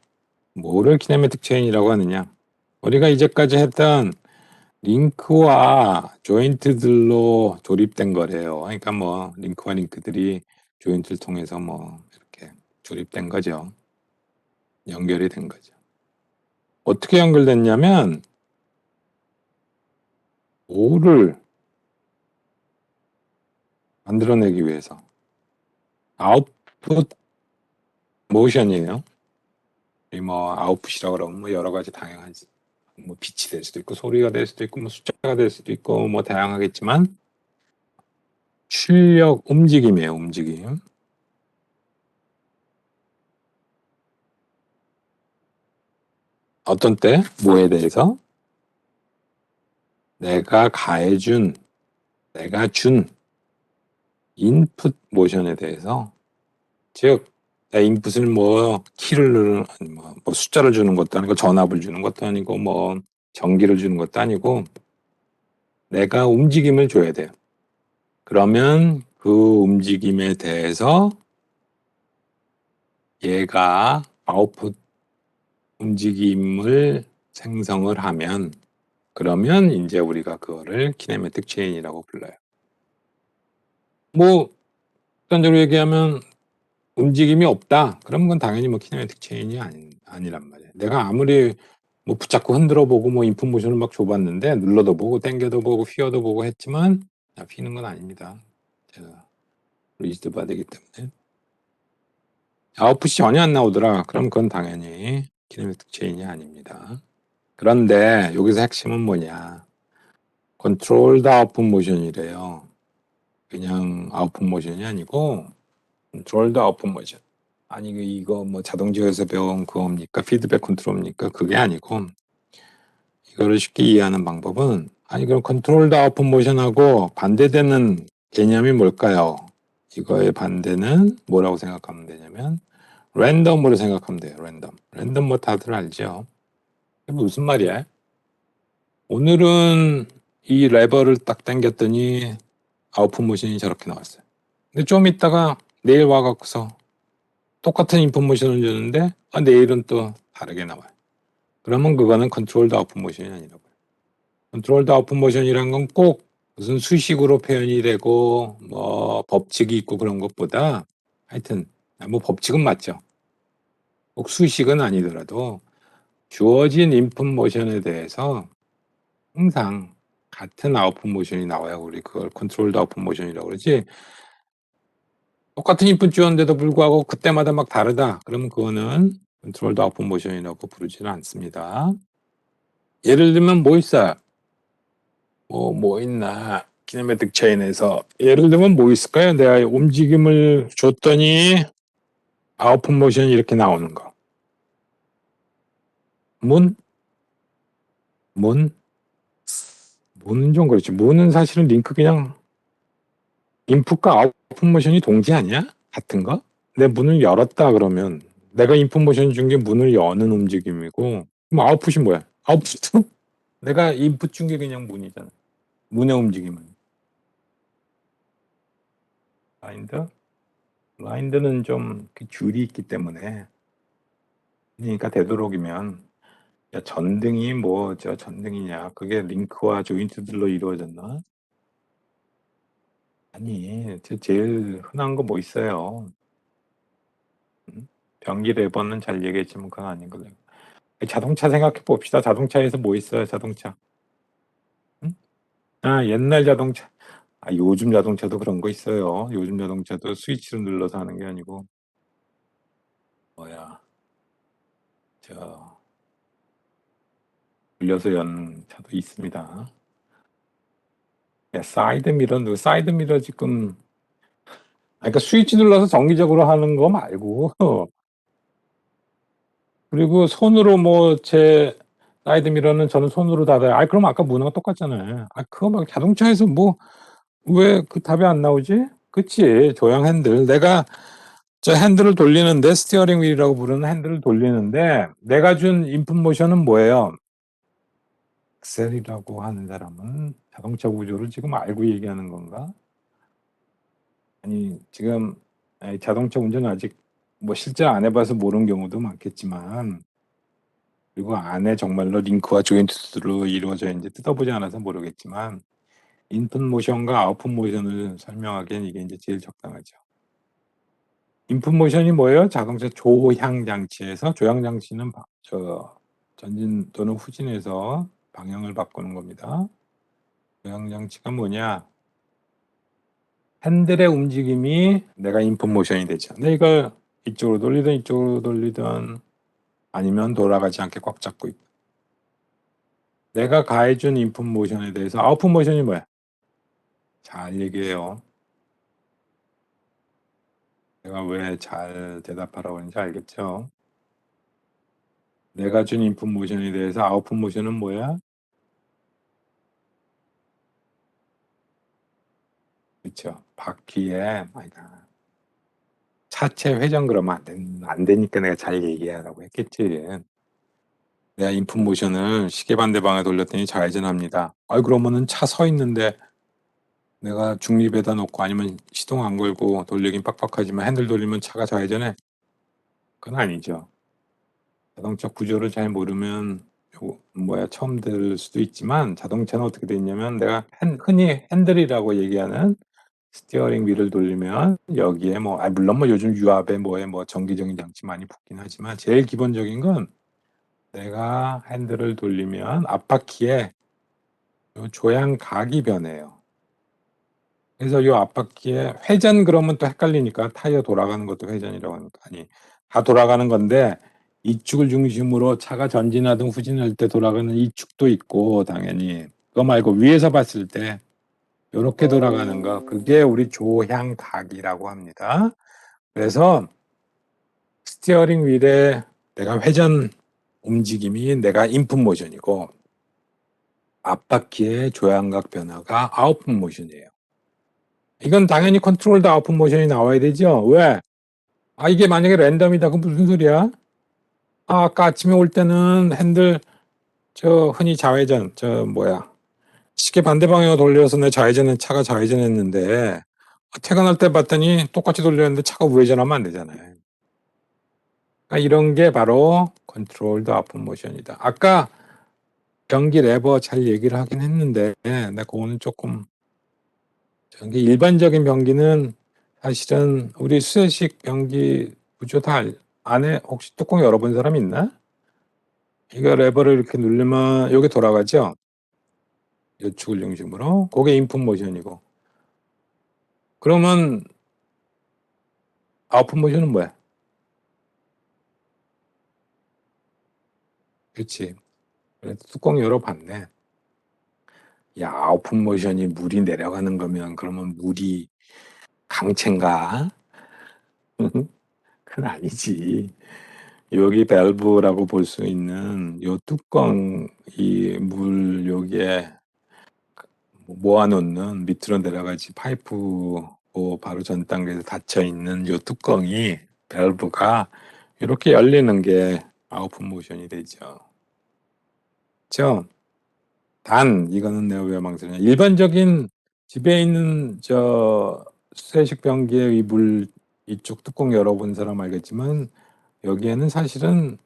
뭐를 키네매틱 체인이라고 하느냐? 우리가 이제까지 했던 링크와 조인트들로 조립된 거래요. 그러니까 뭐 링크와 링크들이 조인트를 통해서 뭐 이렇게 조립된 거죠. 연결이 된 거죠. 어떻게 연결됐냐면 뭐를 만들어내기 위해서 아웃풋 모션이에요. 뭐 아웃풋이라고 그러면 뭐 여러 가지 다양하지. 뭐 빛이 될 수도 있고 소리가 될 수도 있고 뭐 숫자가 될 수도 있고 뭐 다양하겠지만 출력 움직임이에요. 움직임. 어떤 때 뭐에 대해서 내가 준 인풋 모션에 대해서, 즉 인풋을 뭐 키를 누르는 뭐 숫자를 주는 것도 아니고 전압을 주는 것도 아니고 뭐 전기를 주는 것도 아니고 내가 움직임을 줘야 돼요. 그러면 그 움직임에 대해서 얘가 아웃풋 움직임을 생성을 하면 그러면 이제 우리가 그거를 키네매틱 체인이라고 불러요. 뭐 일반적으로 얘기하면 움직임이 없다. 그럼 그건 당연히 뭐 키네매틱 체인이 아니란 말이에요. 내가 아무리 뭐 붙잡고 흔들어 보고 뭐 인풋 모션을 막 줘봤는데 눌러도 보고 당겨도 보고 휘어도 보고 했지만 휘는 건 아닙니다. 제가 리지드 받이기 때문에 아웃풋이 전혀 안 나오더라. 그럼 그건 당연히 키네매틱 체인이 아닙니다. 그런데 여기서 핵심은 뭐냐? 컨트롤드 아웃풋 모션이래요. 그냥 아웃풋 모션이 아니고 컨트롤드 아웃풋 모션. 아니 이거 뭐 자동제어에서 배운 그겁니까? 피드백 컨트롤입니까? 그게 아니고 이거를 쉽게 이해하는 방법은 그럼 컨트롤드 아웃풋 모션하고 반대되는 개념이 뭘까요? 이거의 반대는 뭐라고 생각하면 되냐면 랜덤으로 생각하면 돼요. 랜덤 뭐 다들 알죠? 무슨 말이야? 오늘은 이 레버를 딱 당겼더니 아웃풋 모션이 저렇게 나왔어요. 근데 좀 있다가 내일 와갖고서 똑같은 인포메이션을 주는데 내일은 또 다르게 나와요. 그러면 그거는 컨트롤드 아웃풋 모션이 아니라고요. 컨트롤드 아웃풋 모션이란 건 꼭 무슨 수식으로 표현이 되고 뭐 법칙이 있고 그런 것보다 하여튼 뭐 법칙은 맞죠. 꼭 수식은 아니더라도 주어진 인풋 모션에 대해서 항상 같은 아웃풋 모션이 나와야 우리 그걸 컨트롤드 아웃풋 모션이라고 그러지. 똑같은 인풋 주었는데도 불구하고 그때마다 막 다르다. 그러면 그거는 컨트롤드 아웃풋 모션이라고 부르지는 않습니다. 예를 들면 뭐 있어요? 뭐 있나? 키네매틱 체인에서 예를 들면 뭐 있을까요? 내가 움직임을 줬더니 아웃풋 모션이 이렇게 나오는 거. 문? 문? 문은 좀 그렇지. 문은 사실은 링크 그냥 인풋과 아웃풋 모션이 동지 아니야? 같은 거? 내 문을 열었다 그러면 내가 인풋 모션 준 게 문을 여는 움직임이고 그럼 아웃풋이 뭐야? 아웃풋은 내가 인풋 준 게 그냥 문이잖아. 문의 움직임은. 블라인드? 블라인드는 좀 그 줄이 있기 때문에 그러니까 되도록이면 야, 전등이 뭐 저 전등이냐 그게 링크와 조인트들로 이루어졌나? 아니 제일 흔한 거 뭐 있어요. 변기 레버는 잘 얘기했지만 그건 아닌 거예요. 자동차 생각해 봅시다. 자동차에서 뭐 있어요 자동차? 응? 아 옛날 자동차. 아 요즘 자동차도 그런 거 있어요. 요즘 자동차도 스위치를 눌러서 하는 게 아니고 뭐야 저 돌려서 여는 차도 있습니다. 야, 사이드 미러 지금 그러니까 스위치 눌러서 정기적으로 하는 거 말고 그리고 손으로 뭐 제 사이드 미러는 저는 손으로 닫아요. 그럼 아까 문화가 똑같잖아요. 그거 막 자동차에서 뭐 왜 그 답이 안 나오지? 그치 조향 핸들. 내가 저 핸들을 돌리는데 스티어링 휠이라고 부르는 핸들을 돌리는데 내가 준 인풋 모션은 뭐예요? 엑셀이라고 하는 사람은 자동차 구조를 지금 알고 얘기하는 건가? 아니 지금 자동차 운전은 아직 뭐 실제 안 해봐서 모르는 경우도 많겠지만 그리고 안에 정말로 링크와 조인트로 이루어져 있는지 뜯어보지 않아서 모르겠지만 인풋 모션과 아웃풋 모션을 설명하기엔 이게 이제 제일 적당하죠. 인풋 모션이 뭐예요? 자동차 조향 장치에서 조향 장치는 전진 또는 후진해서 방향을 바꾸는 겁니다. 조향 장치가 뭐냐? 핸들의 움직임이 내가 인풋 모션이 되죠. 근데 이걸 이쪽으로 돌리든 이쪽으로 돌리든 아니면 돌아가지 않게 꽉 잡고 있고. 내가 가해준 인풋 모션에 대해서 아웃풋 모션이 뭐야? 잘 얘기해요. 내가 왜 잘 대답하라고 하는지 알겠죠? 내가 준 인풋 모션에 대해서 아웃풋 모션은 뭐야? 그렇죠. 바퀴에 차체 회전 그러면 안 되니까 내가 잘 얘기하라고 했겠지. 내가 인풋 모션을 시계 반대방에 돌렸더니 좌회전합니다. 그러면은 차 서 있는데 내가 중립에다 놓고 아니면 시동 안 걸고 돌리긴 빡빡하지만 핸들 돌리면 차가 좌회전해? 그건 아니죠. 자동차 구조를 잘 모르면 처음 들을 수도 있지만 자동차는 어떻게 돼 있냐면 내가 흔히 핸들이라고 얘기하는 스티어링 휠을 돌리면 여기에 물론 요즘 유압에 전기적인 장치 많이 붙긴 하지만 제일 기본적인 건 내가 핸들을 돌리면 앞바퀴에 요 조향각이 변해요. 그래서 요 앞바퀴에 회전 그러면 또 헷갈리니까 타이어 돌아가는 것도 회전이라고 하니까 다 돌아가는 건데 이축을 중심으로 차가 전진하든 후진할 때 돌아가는 이축도 있고 당연히 그거 말고 위에서 봤을 때 요렇게 돌아가는 거 그게 우리 조향각이라고 합니다. 그래서 스티어링 휠에 내가 회전 움직임이 내가 인풋 모션이고 앞바퀴의 조향각 변화가 아웃풋 모션이에요. 이건 당연히 컨트롤드 아웃풋 모션이 나와야 되죠. 왜? 이게 만약에 랜덤이다 그럼 무슨 소리야? 아까 아침에 올 때는 핸들 흔히 좌회전 시계 반대 방향으로 돌려서 내 차가 좌회전했는데 퇴근할 때 봤더니 똑같이 돌렸는데 차가 우회전하면 안 되잖아요. 이런 게 바로 컨트롤드 아웃풋 모션이다. 아까 변기 레버 잘 얘기를 하긴 했는데 내가 그거는 조금 일반적인 변기는 사실은 우리 수세식 변기 구조 다 안에 혹시 뚜껑 열어본 사람 있나? 이거 레버를 이렇게 누르면 여기 돌아가죠? 요축을 중심으로. 그게 인풋 모션이고. 그러면 아웃풋 모션은 뭐야? 그렇지. 그래서 뚜껑 열어봤네. 야, 아웃풋 모션이 물이 내려가는 거면 그러면 물이 강체인가? 그건 아니지. 여기 밸브라고 볼 수 있는 요 뚜껑, 이 물 여기에 모아놓는 밑으로 내려가지 파이프 바로 전 단계에서 닫혀 있는 요 뚜껑이 밸브가 이렇게 열리는 게 아웃풋 모션이 되죠. 그렇죠? 단 이거는 내가 왜 망설이냐? 일반적인 집에 있는 저 수세식 변기의 이 물 이쪽 뚜껑 열어본 사람 알겠지만 여기에는 사실은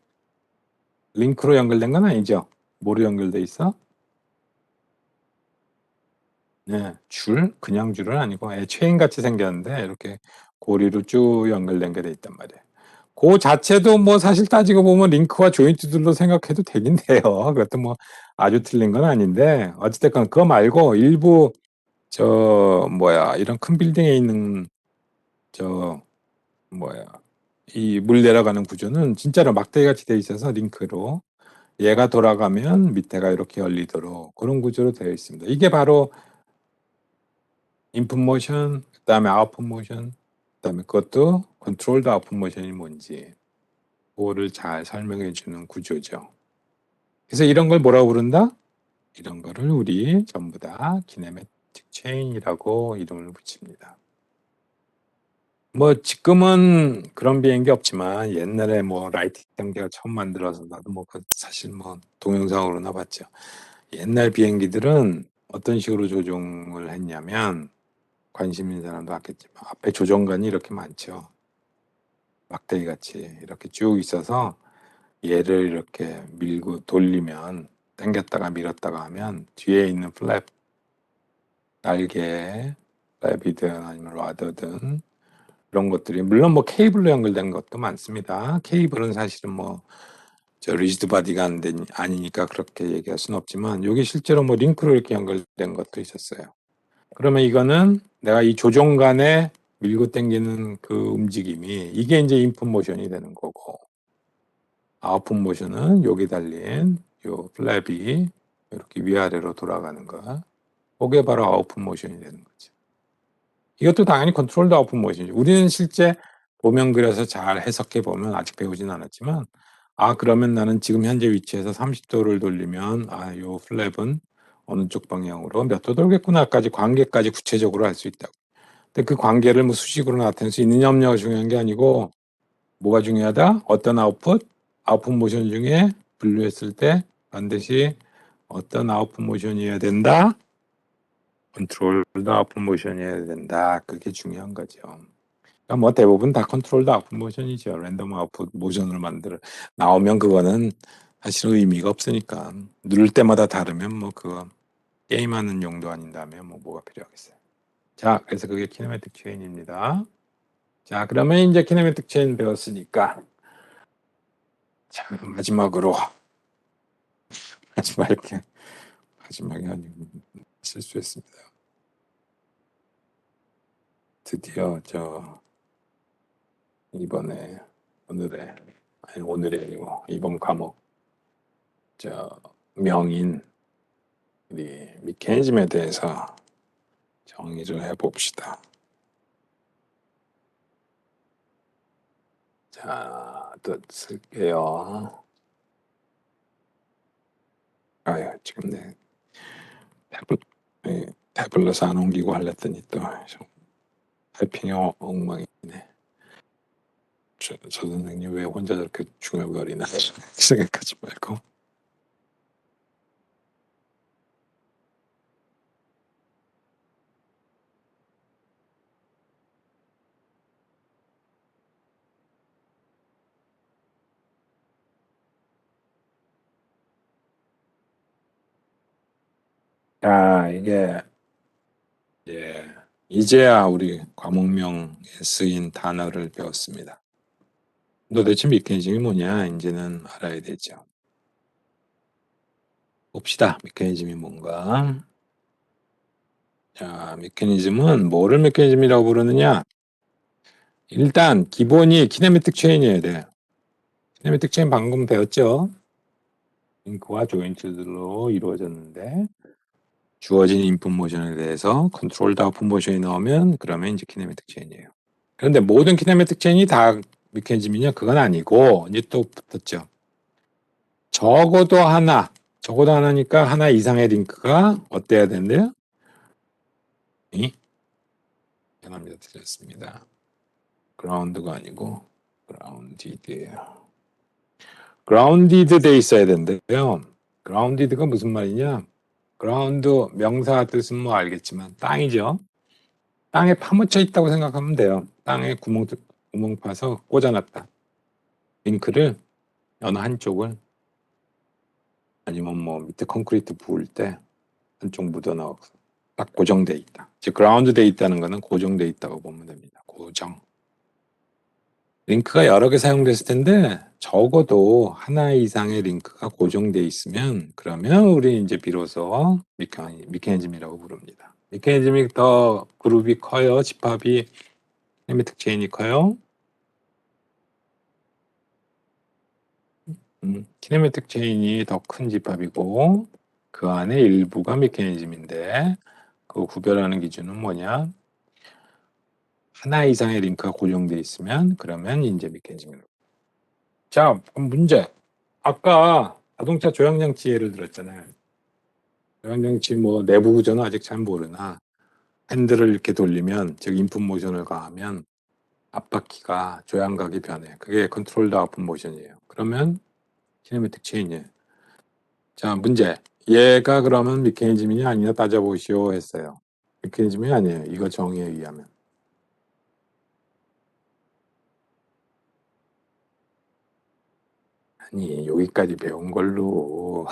링크로 연결된 건 아니죠. 뭐로 연결돼 있어? 네, 그냥 줄은 아니고 체인 같이 생겼는데 이렇게 고리로 쭉 연결된 게 돼 있단 말이에요. 그 자체도 뭐 사실 따지고 보면 링크와 조인트들로 생각해도 되긴 돼요. 그것도 뭐 아주 틀린 건 아닌데 어찌됐건 그거 말고 일부 이런 큰 빌딩에 있는 저 뭐야 이 물 내려가는 구조는 진짜로 막대기 같이 돼 있어서 링크로 얘가 돌아가면 밑에가 이렇게 열리도록 그런 구조로 되어 있습니다. 이게 바로 인풋 모션, 그다음에 아웃풋 모션, 그다음에 그것도 컨트롤드 아웃풋 모션이 뭔지 그거를 잘 설명해 주는 구조죠. 그래서 이런 걸 뭐라고 부른다? 이런 거를 우리 전부 다 키네매틱 체인이라고 이름을 붙입니다. 뭐 지금은 그런 비행기 없지만 옛날에 뭐 라이트 경기가 처음 만들어서 나도 뭐 사실 뭐 동영상으로나 봤죠. 옛날 비행기들은 어떤 식으로 조종을 했냐면 관심 있는 사람도 봤겠지만 앞에 조종관이 이렇게 많죠. 막대기 같이 이렇게 쭉 있어서 얘를 이렇게 밀고 돌리면 당겼다가 밀었다가 하면 뒤에 있는 플랩 날개 플랩이든 아니면 라더든 그런 것들이 물론 뭐 케이블로 연결된 것도 많습니다. 케이블은 사실은 뭐 리지드 바디가 아니니까 그렇게 얘기할 수는 없지만 여기 실제로 뭐 링크로 이렇게 연결된 것도 있었어요. 그러면 이거는 내가 이 조종간에 밀고 당기는 그 움직임이 이게 이제 인풋 모션이 되는 거고 아웃풋 모션은 여기 달린 요 플랩이 이렇게 위아래로 돌아가는 거 그게 바로 아웃풋 모션이 되는 거죠. 이것도 당연히 컨트롤드 아웃풋 모션이죠. 우리는 실제 도면 그려서 잘 해석해 보면 아직 배우진 않았지만 그러면 나는 지금 현재 위치에서 30도를 돌리면 요 플랩은 어느 쪽 방향으로 몇 도 돌겠구나까지 관계까지 구체적으로 할 수 있다고. 근데 그 관계를 뭐 수식으로 나타낼 수 있느냐 없느냐가 중요한 게 아니고 뭐가 중요하다? 어떤 아웃풋 모션 중에 분류했을 때 반드시 어떤 아웃풋 모션이어야 된다? 컨트롤드 아웃풋 모션이어야 된다. 그게 중요한 거죠. 그러니까 뭐 대부분 다 컨트롤드 아웃풋 모션이죠. 랜덤 아웃풋 모션을 만들어 나오면 그거는 사실 의미가 없으니까 누를 때마다 다르면 뭐 그거 게임하는 용도 아닌다면 뭐 뭐가 필요하겠어요. 자, 그래서 그게 키네매틱 체인입니다. 자, 그러면 이제 키네매틱 체인 배웠으니까 자, 마지막으로 마지막에 아니고 실수했습니다. 드디어 이번에 오늘이 아니고 이번 과목 명인 우리 메커니즘에 대해서 정의를 해봅시다. 자, 또 쓸게요. 지금 태블릿 안 옮기고 하려더니 또 타이핑이 엉망이네. 저 선생님 왜 혼자 저렇게 중얼거리나 생각하지 말고. 자, 이게 이제야 우리 과목명에 쓰인 단어를 배웠습니다. 도대체 메커니즘이 뭐냐 이제는 알아야 되죠. 봅시다. 메커니즘이 뭔가. 자, 메커니즘은 뭐를 메커니즘이라고 부르느냐? 일단 기본이 키네매틱 체인이어야 돼. 키네매틱 체인 방금 배웠죠? 링크와 조인트들로 이루어졌는데 주어진 인풋 모션에 대해서 컨트롤 아웃풋 모션이 나오면 그러면 이제 키네매틱 체인이에요. 그런데 모든 키네매틱 체인이 다 메커니즘이냐? 그건 아니고 이제 또 붙었죠. 적어도 하나니까 하나 이상의 링크가 어때야 된대요? 미안합니다. 틀렸습니다. 그라운드가 아니고 그라운디드예요. 그라운디드 돼 있어야 된대요. 그라운디드가 무슨 말이냐? 그라운드 명사 뜻은 뭐 알겠지만 땅이죠. 땅에 파묻혀 있다고 생각하면 돼요. 땅에 구멍 파서 꽂아놨다. 링크를 어느 한쪽을 아니면 뭐 밑에 콘크리트 부을 때 한쪽 묻어나와서 딱 고정돼 있다. 즉 그라운드 돼 있다는 거는 고정돼 있다고 보면 됩니다. 고정. 링크가 여러 개 사용됐을 텐데 적어도 하나 이상의 링크가 고정돼 있으면 그러면 우리 이제 비로소 미케니즘이라고 부릅니다. 미케니즘이 더 그룹이 커요. 집합이 헤미틱 체인이 커요. 키네매틱 체인이 더 큰 집합이고 그 안에 일부가 메커니즘인데 그 구별하는 기준은 뭐냐? 하나 이상의 링크가 고정돼 있으면 그러면 이제 메커니즘이라고. 자, 그럼 문제. 아까 자동차 조향장치 예를 들었잖아요. 조향장치 뭐 내부 구조는 아직 잘 모르나 핸들을 이렇게 돌리면 즉 인풋 모션을 가하면 앞바퀴가 조향각이 변해. 그게 컨트롤 아웃풋 모션이에요. 그러면 키네매틱 체인이에요. 자, 문제. 얘가 그러면 메커니즘이냐 아니냐 따져보시오 했어요. 메커니즘이 아니에요. 이거 정의에 의하면. 아니, 여기까지 배운 걸로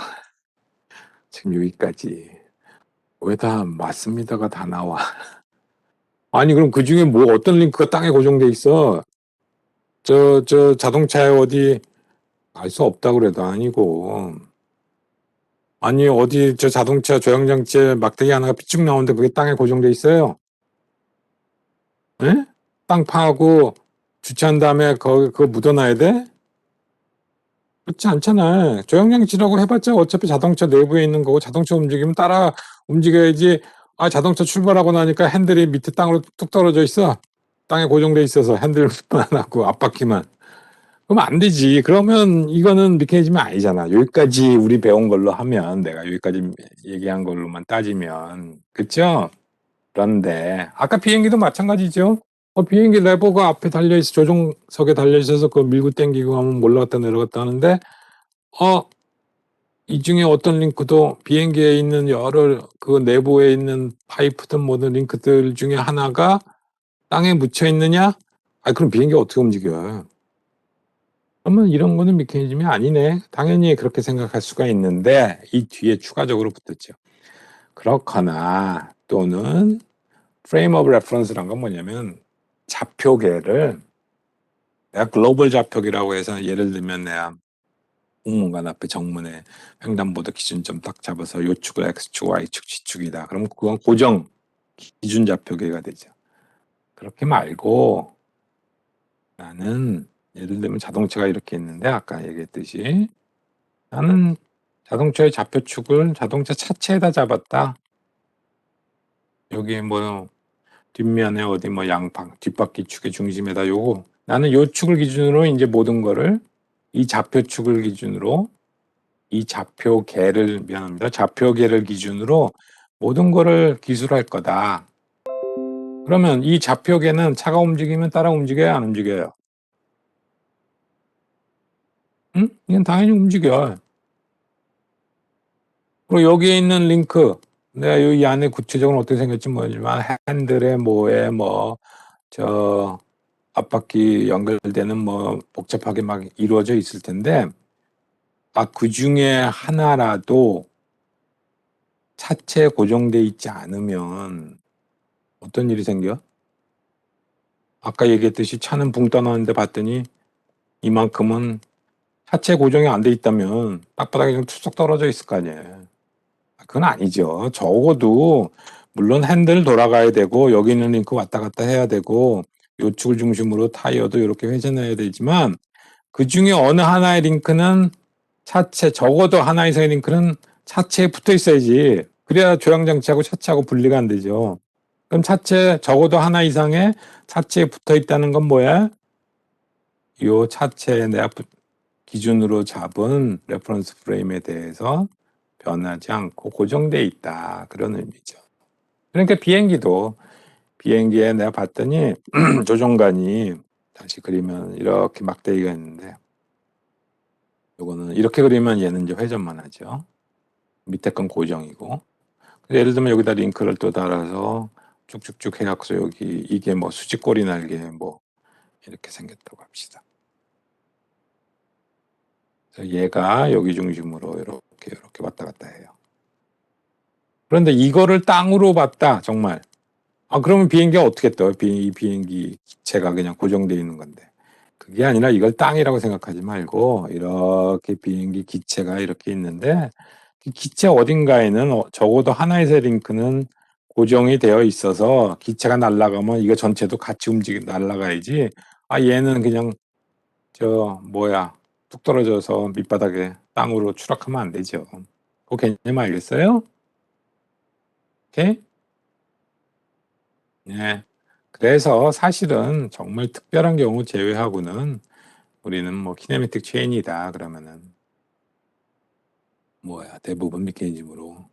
지금 여기까지 왜 다 맞습니다가 다 나와. 아니, 그럼 그 중에 뭐 어떤 링크가 땅에 고정돼 있어? 저 자동차에 어디 알 수 없다 그래도 아니고. 아니, 어디 저 자동차 조향장치에 막대기 하나가 삐쭉 나오는데 그게 땅에 고정돼 있어요? 에? 땅 파고 주차한 다음에 그거 묻어놔야 돼? 그렇지 않잖아. 조향장치라고 해봤자 어차피 자동차 내부에 있는 거고 자동차 움직이면 따라 움직여야지. 아, 자동차 출발하고 나니까 핸들이 밑에 땅으로 뚝 떨어져 있어. 땅에 고정돼 있어서 핸들만 하고 앞바퀴만. 그럼 안 되지. 그러면 이거는 메커니즘이 아니잖아. 여기까지 우리 배운 걸로 하면 내가 여기까지 얘기한 걸로만 따지면 그쵸? 그런데 아까 비행기도 마찬가지죠. 비행기 레버가 앞에 달려있어 조종석에 달려있어서 그걸 밀고 당기고 하면 올라갔다 내려갔다 하는데 이 중에 어떤 링크도 비행기에 있는 여러 그 내부에 있는 파이프든 뭐든 링크들 중에 하나가 땅에 묻혀 있느냐? 그럼 비행기가 어떻게 움직여요? 그러면 이런 거는 메커니즘이 아니네. 당연히 그렇게 생각할 수가 있는데 이 뒤에 추가적으로 붙었죠. 그렇거나 또는 프레임 오브 레퍼런스란 건 뭐냐면 좌표계를 내가 글로벌 좌표기라고 해서 예를 들면 내가 공문관 앞에 정문에 횡단보도 기준점 딱 잡아서 요축을 X축, Y축, Z축이다. 그럼 그건 고정 기준 좌표계가 되죠. 그렇게 말고 나는 예를 들면 자동차가 이렇게 있는데 아까 얘기했듯이 나는 자동차의 좌표축을 자동차 차체에다 잡았다. 여기 뭐 뒷면에 어디 뭐 양방 뒷바퀴 축의 중심에다 요거 나는 요 축을 기준으로 이제 모든 거를 이 좌표축을 기준으로 이 좌표계를 기준으로 모든 거를 기술할 거다. 그러면 이 좌표계는 차가 움직이면 따라 움직여야 안 움직여요? 응? 이건 당연히 움직여. 그리고 여기에 있는 링크, 내가 여기 안에 구체적으로 어떻게 생겼지 모르지만 핸들에 뭐에 저 앞바퀴 연결되는 뭐 복잡하게 막 이루어져 있을 텐데 그 중에 하나라도 차체에 고정돼 있지 않으면 어떤 일이 생겨? 아까 얘기했듯이 차는 붕 떠나는데 봤더니 이만큼은 차체 고정이 안 돼 있다면 땅바닥에 좀 투석 떨어져 있을 거 아니에요. 그건 아니죠. 적어도 물론 핸들 돌아가야 되고 여기 있는 링크 왔다 갔다 해야 되고 요축을 중심으로 타이어도 이렇게 회전해야 되지만 그 중에 어느 하나의 링크는 차체, 적어도 하나 이상의 링크는 차체에 붙어 있어야지. 그래야 조향장치하고 차체하고 분리가 안 되죠. 그럼 차체, 적어도 하나 이상의 차체에 붙어 있다는 건 뭐야? 요 차체에 내가 기준으로 잡은 레퍼런스 프레임에 대해서 변하지 않고 고정돼 있다. 그런 의미죠. 그러니까 비행기에 내가 봤더니 조종관이 다시 그리면 이렇게 막대기가 있는데 요거는 이렇게 그리면 얘는 이제 회전만 하죠. 밑에 건 고정이고. 예를 들면 여기다 링크를 또 달아서 쭉쭉쭉 해갖고 여기 이게 뭐 수직꼬리 날개 뭐 이렇게 생겼다고 합시다. 그래서 얘가 여기 중심으로 이렇게 왔다 갔다 해요. 그런데 이거를 땅으로 봤다 정말. 그러면 비행기가 어떻게 떠요? 비행기 기체가 그냥 고정되어 있는 건데. 그게 아니라 이걸 땅이라고 생각하지 말고 이렇게 비행기 기체가 이렇게 있는데 그 기체 어딘가에는 적어도 하나의 링크는 고정이 되어 있어서 기체가 날아가면 이거 전체도 같이 날아가야지. 얘는 그냥 뚝 떨어져서 밑바닥에 땅으로 추락하면 안 되죠. 그 개념 알겠어요? 오케이? 네. 그래서 사실은 정말 특별한 경우 제외하고는 우리는 뭐 키네매틱 체인이다 그러면은 대부분 메커니즘으로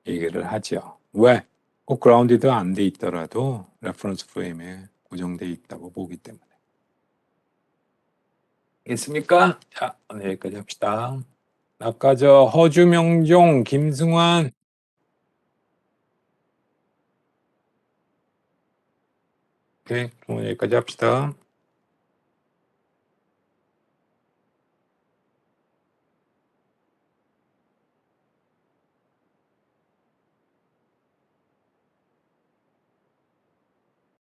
얘기를 하죠. 왜? 꼭 그라운디드 안 돼 있더라도 레퍼런스 프레임에 고정돼 있다고 보기 때문에. 있습니까? 자, 오늘 여기까지 합시다. 아까 허주명종, 김승환. 오케이, 오늘 여기까지 합시다.